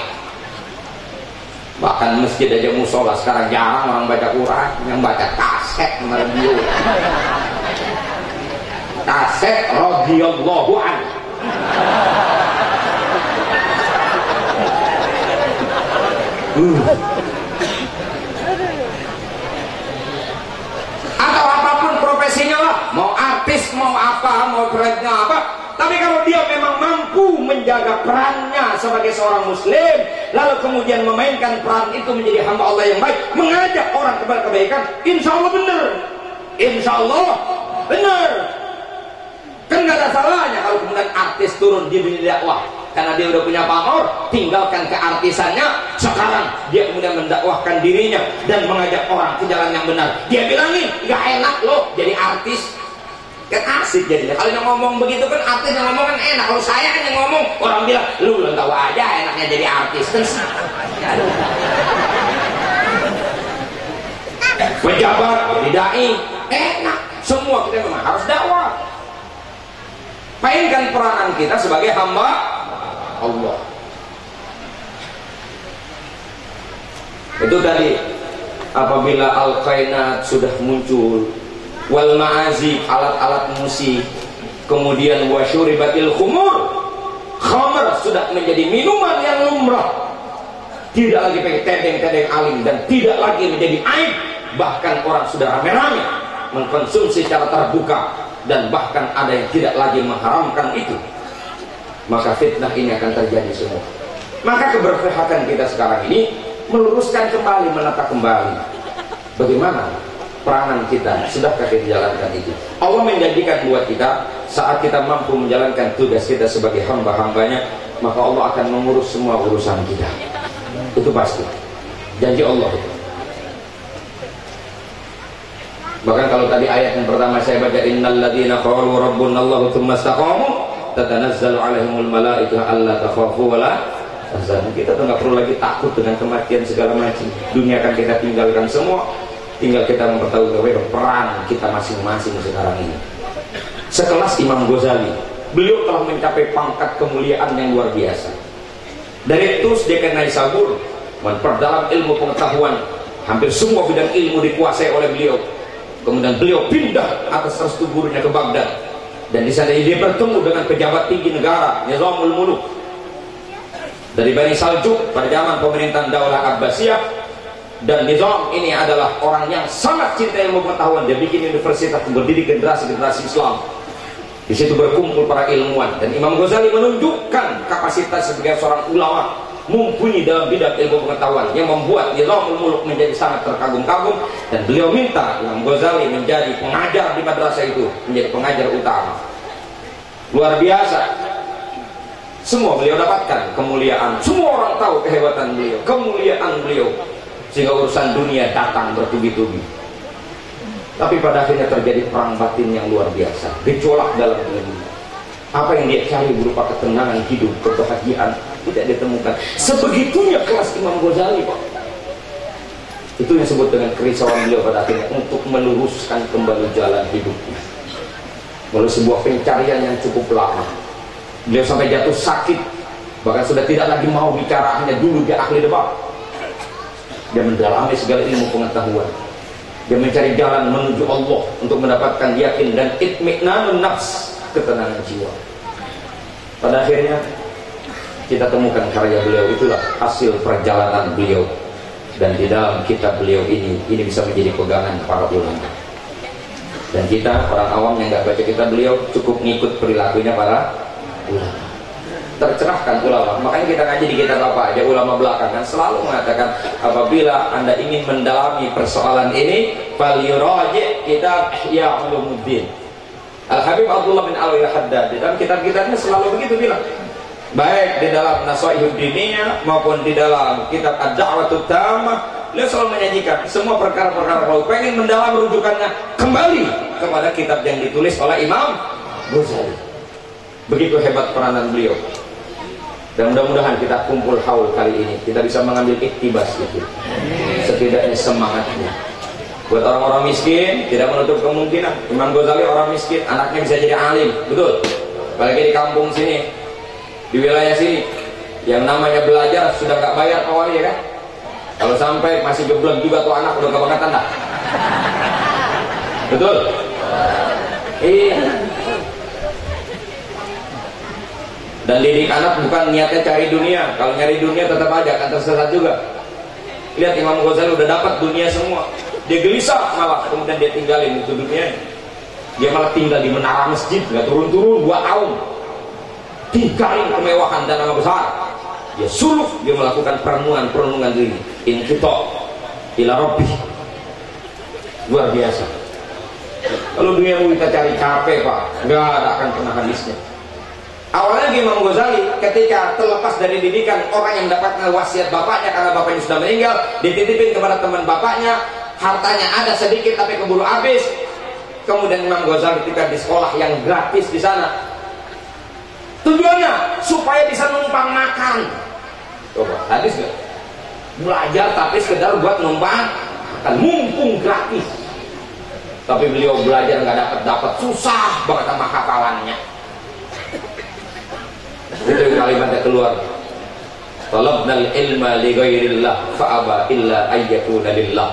Bahkan masjid aja musola sekarang jarang orang baca Quran, yang baca kaset sama radio. Kaset radhiyallahu anhu. Atau apapun profesinya lah, mau artis, mau apa, mau kerja apa. Tapi kalau dia memang mampu menjaga perannya sebagai seorang muslim, lalu kemudian memainkan peran itu menjadi hamba Allah yang baik, mengajak orang kepada kebaikan, insya Allah benar. Insya Allah benar. Kan gak ada salahnya kalau kemudian artis turun di dunia dakwah. karena dia udah punya pamor, tinggalkan keartisannya. Sekarang dia kemudian mendakwahkan dirinya dan mengajak orang ke jalan yang benar. Dia bilangin, gak enak loh jadi artis, kan asik jadinya. Kalau yang ngomong begitu kan artis yang ngomong kan enak. Kalau saya kan yang ngomong, orang bilang lu belum tahu aja enaknya jadi artis. Pejabat jadi dai enak, semua kita memang harus dakwah. Mainkan peranan kita sebagai hamba Allah. Itu tadi, apabila al-qainat sudah muncul, wal ma'azi, alat-alat musik, kemudian wasyuribatil khumur, khamar sudah menjadi minuman yang lumrah, tidak lagi pakai tedeng-tedeng alim, dan tidak lagi menjadi aib. Bahkan orang sudah rame-rame mengkonsumsi secara terbuka, dan bahkan ada yang tidak lagi mengharamkan itu. Maka fitnah ini akan terjadi semua. Maka keberpihakan kita sekarang ini meluruskan kembali, menata kembali bagaimana peranan kita, sudahkah kita jalankan itu. Allah menjanjikan buat kita, saat kita mampu menjalankan tugas kita sebagai hamba-hambanya, maka Allah akan mengurus semua urusan kita. Itu pasti, janji Allah itu. Bahkan kalau tadi ayat yang pertama saya baca, innal ladzina qalu rabbunallahu tsumma istaqamu tatanazzalu alaihimul malaikatu alla takhafu wa la tahzanu. Kita tuh nggak perlu lagi takut dengan kematian segala macam. Dunia akan kita tinggalkan semua, tinggal kita mempertaruhkan peran kita masing-masing sekarang ini. Sekelas Imam Ghazali, beliau telah mencapai pangkat kemuliaan yang luar biasa. Dari Tus dia ke Naisabur, memperdalam ilmu pengetahuan, hampir semua bidang ilmu dikuasai oleh beliau. Kemudian beliau pindah atas restu gurunya ke Baghdad, dan di sana dia bertemu dengan pejabat tinggi negara, Nizamul Muluk dari Bani Saljuk pada zaman pemerintahan Daulah Abbasiyah. Dan Nizam ini adalah orang yang sangat cinta ilmu pengetahuan. Dia bikin universitas, berdiri generasi-generasi Islam. Di situ berkumpul para ilmuwan, dan Imam Ghazali menunjukkan kapasitas sebagai seorang ulama mumpuni dalam bidang ilmu pengetahuan, yang membuat Nizamul Muluk menjadi sangat terkagum-kagum. Dan beliau minta Imam Ghazali menjadi pengajar di madrasah itu, menjadi pengajar utama. Luar biasa, semua beliau dapatkan kemuliaan. Semua orang tahu kehebatan beliau, kemuliaan beliau, sehingga urusan dunia datang bertubi-tubi. Tapi pada akhirnya terjadi perang batin yang luar biasa, gejolak dalam diri. Apa yang dia cari berupa ketenangan hidup, kebahagiaan, tidak ditemukan. Sebegitunya kelas Imam Ghazali, Pak. Itu yang disebut dengan kerisauan beliau pada akhirnya untuk meluruskan kembali jalan hidupnya melalui sebuah pencarian yang cukup lama. Beliau sampai jatuh sakit, bahkan sudah tidak lagi mau bicara. Hanya dulu dia ahli debat, dia mendalami segala ilmu pengetahuan, dia mencari jalan menuju Allah untuk mendapatkan yakin dan itmi'nanun nafs, ketenangan jiwa. Pada akhirnya kita temukan karya beliau, itulah hasil perjalanan beliau. Dan di dalam kitab beliau ini bisa menjadi pegangan para ulama. Dan kita orang awam yang nggak baca kitab beliau cukup ngikut perilakunya para ulama. Tercerahkan ulama. Makanya kita ngaji di kitab apa aja, ulama belakangan selalu mengatakan, apabila Anda ingin mendalami persoalan ini, falyuraji' kitab Ihya Ulumuddin. Al-Habib Abdullah bin Alwi Al-Haddad di dalam kitab-kitabnya selalu begitu bilang, baik di dalam Nasaihud Diniyah maupun di dalam kitab Ad-Da'watut Tammah, beliau selalu menyajikan semua perkara-perkara. Kalau pengen mendalam rujukannya, kembali kepada kitab yang ditulis oleh Imam Ghazali. Begitu hebat peranan beliau. Dan mudah-mudahan kita kumpul haul kali ini, kita bisa mengambil iktibas itu, setidaknya semangatnya. Buat orang-orang miskin, tidak menutup kemungkinan Imam Ghazali orang miskin, anaknya bisa jadi alim, betul. Apalagi di kampung sini, di wilayah sini, yang namanya belajar sudah nggak bayar awal ya kan? Kalau sampai masih geblek juga tuh anak, udah kebangetan dah. Betul? Iya. Dan didik anak bukan niatnya cari dunia. Kalau nyari dunia tetap aja akan tersesat juga. Lihat Imam Ghazali udah dapat dunia semua, dia gelisah malah, kemudian dia tinggalin itu dunia. Dia malah tinggal di menara masjid, nggak turun-turun 2 tahun, tinggalin kemewahan dan nama besar. Dia suluk, dia melakukan perenungan diri, inqita ila rabbih. Luar biasa. Kalau dunia mau kita cari capek Pak, nggak ada akan pernah habisnya. Awalnya Imam Ghazali ketika terlepas dari didikan orang yang mendapatkan wasiat bapaknya karena bapaknya sudah meninggal, dititipin kepada teman bapaknya, hartanya ada sedikit tapi keburu habis. Kemudian Imam Ghazali ketika di sekolah yang gratis di sana, tujuannya supaya bisa numpang makan. Coba, hadis gak? Belajar tapi sekedar buat numpang makan, mumpung gratis. Tapi beliau belajar nggak dapat susah banget sama hafalannya. Itu kalimatnya keluar. Talabnal ilma li ghairillah fa'aba illa ayyakuna lillah.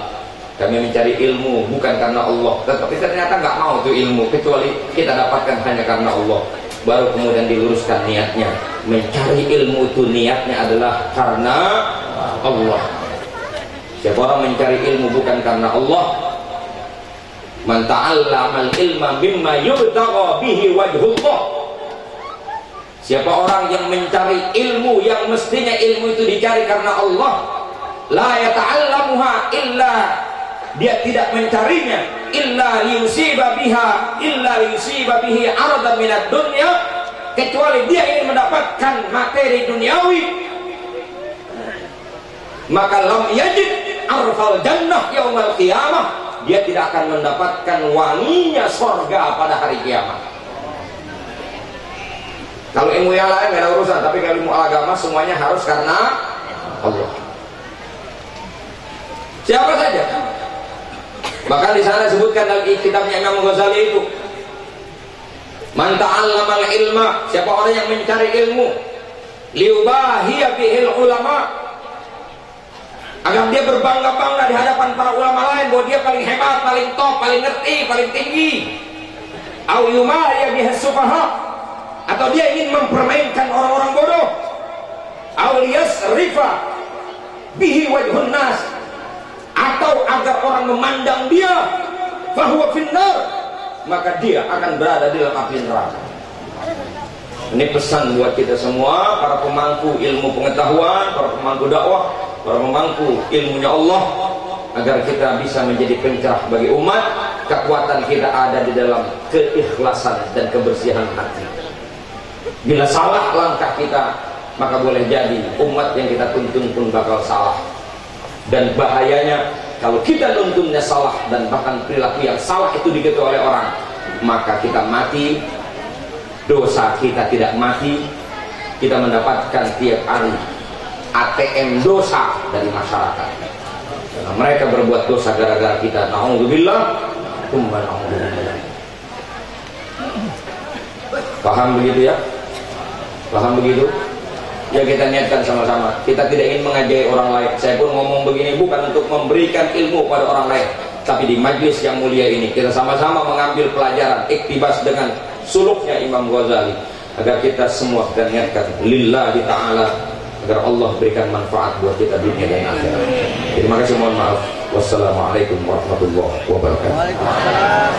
Kami mencari ilmu bukan karena Allah, tetapi ternyata nggak mau itu ilmu kecuali kita dapatkan hanya karena Allah. Baru kemudian diluruskan niatnya. Mencari ilmu itu niatnya adalah karena Allah. Siapa orang mencari ilmu bukan karena Allah, man ta'allama al-ilma mimma yubtagha bihi wajhullah. Siapa orang yang mencari ilmu yang mestinya ilmu itu dicari karena Allah, la yata'allamuha illa, dia tidak mencarinya illa liyusiba bihi aradan minad dunya, kecuali dia ingin mendapatkan materi duniawi, maka lam yajid arfal jannah yaumal qiyamah, dia tidak akan mendapatkan wanginya surga pada hari kiamat. Kalau ilmu yang lain gak ada urusan, tapi kalau ilmu agama semuanya harus karena Allah. Siapa saja. Bahkan di sana disebutkan dalam kitabnya Imam Ghazali itu, man ta'allamal ilma, siapa orang yang mencari ilmu, liubahiya bihil ulama, agar dia berbangga-bangga di hadapan para ulama lain bahwa dia paling hebat, paling top, paling ngerti, paling tinggi. Au yumariya bihas sufaha, atau dia ingin mempermainkan orang-orang bodoh. Au liyasrifa bihi wajhun nas, atau agar orang memandang dia fahuwa finnar, maka dia akan berada di dalam api neraka. Ini pesan buat kita semua, para pemangku ilmu pengetahuan, para pemangku dakwah, para pemangku ilmunya Allah, agar kita bisa menjadi pencerah bagi umat. Kekuatan kita ada di dalam keikhlasan dan kebersihan hati. Bila salah langkah kita, maka boleh jadi umat yang kita tuntun pun bakal salah. Dan bahayanya kalau kita nuntunnya salah dan bahkan perilaku yang salah itu diikuti oleh orang, maka kita mati, dosa kita tidak mati, kita mendapatkan tiap hari ATM dosa dari masyarakat. Karena mereka berbuat dosa gara-gara kita. Na'udzubillah, tsumma na'udzubillah. Paham begitu ya? Paham begitu? Ya, kita niatkan sama-sama. Kita tidak ingin mengajari orang lain. Saya pun ngomong begini bukan untuk memberikan ilmu pada orang lain, tapi di majlis yang mulia ini kita sama-sama mengambil pelajaran, iktibas dengan suluknya Imam Ghazali, agar kita semua kita niatkan lillahi ta'ala, agar Allah berikan manfaat buat kita dunia dan akhirat. Terima kasih, mohon maaf. Wassalamualaikum warahmatullahi wabarakatuh.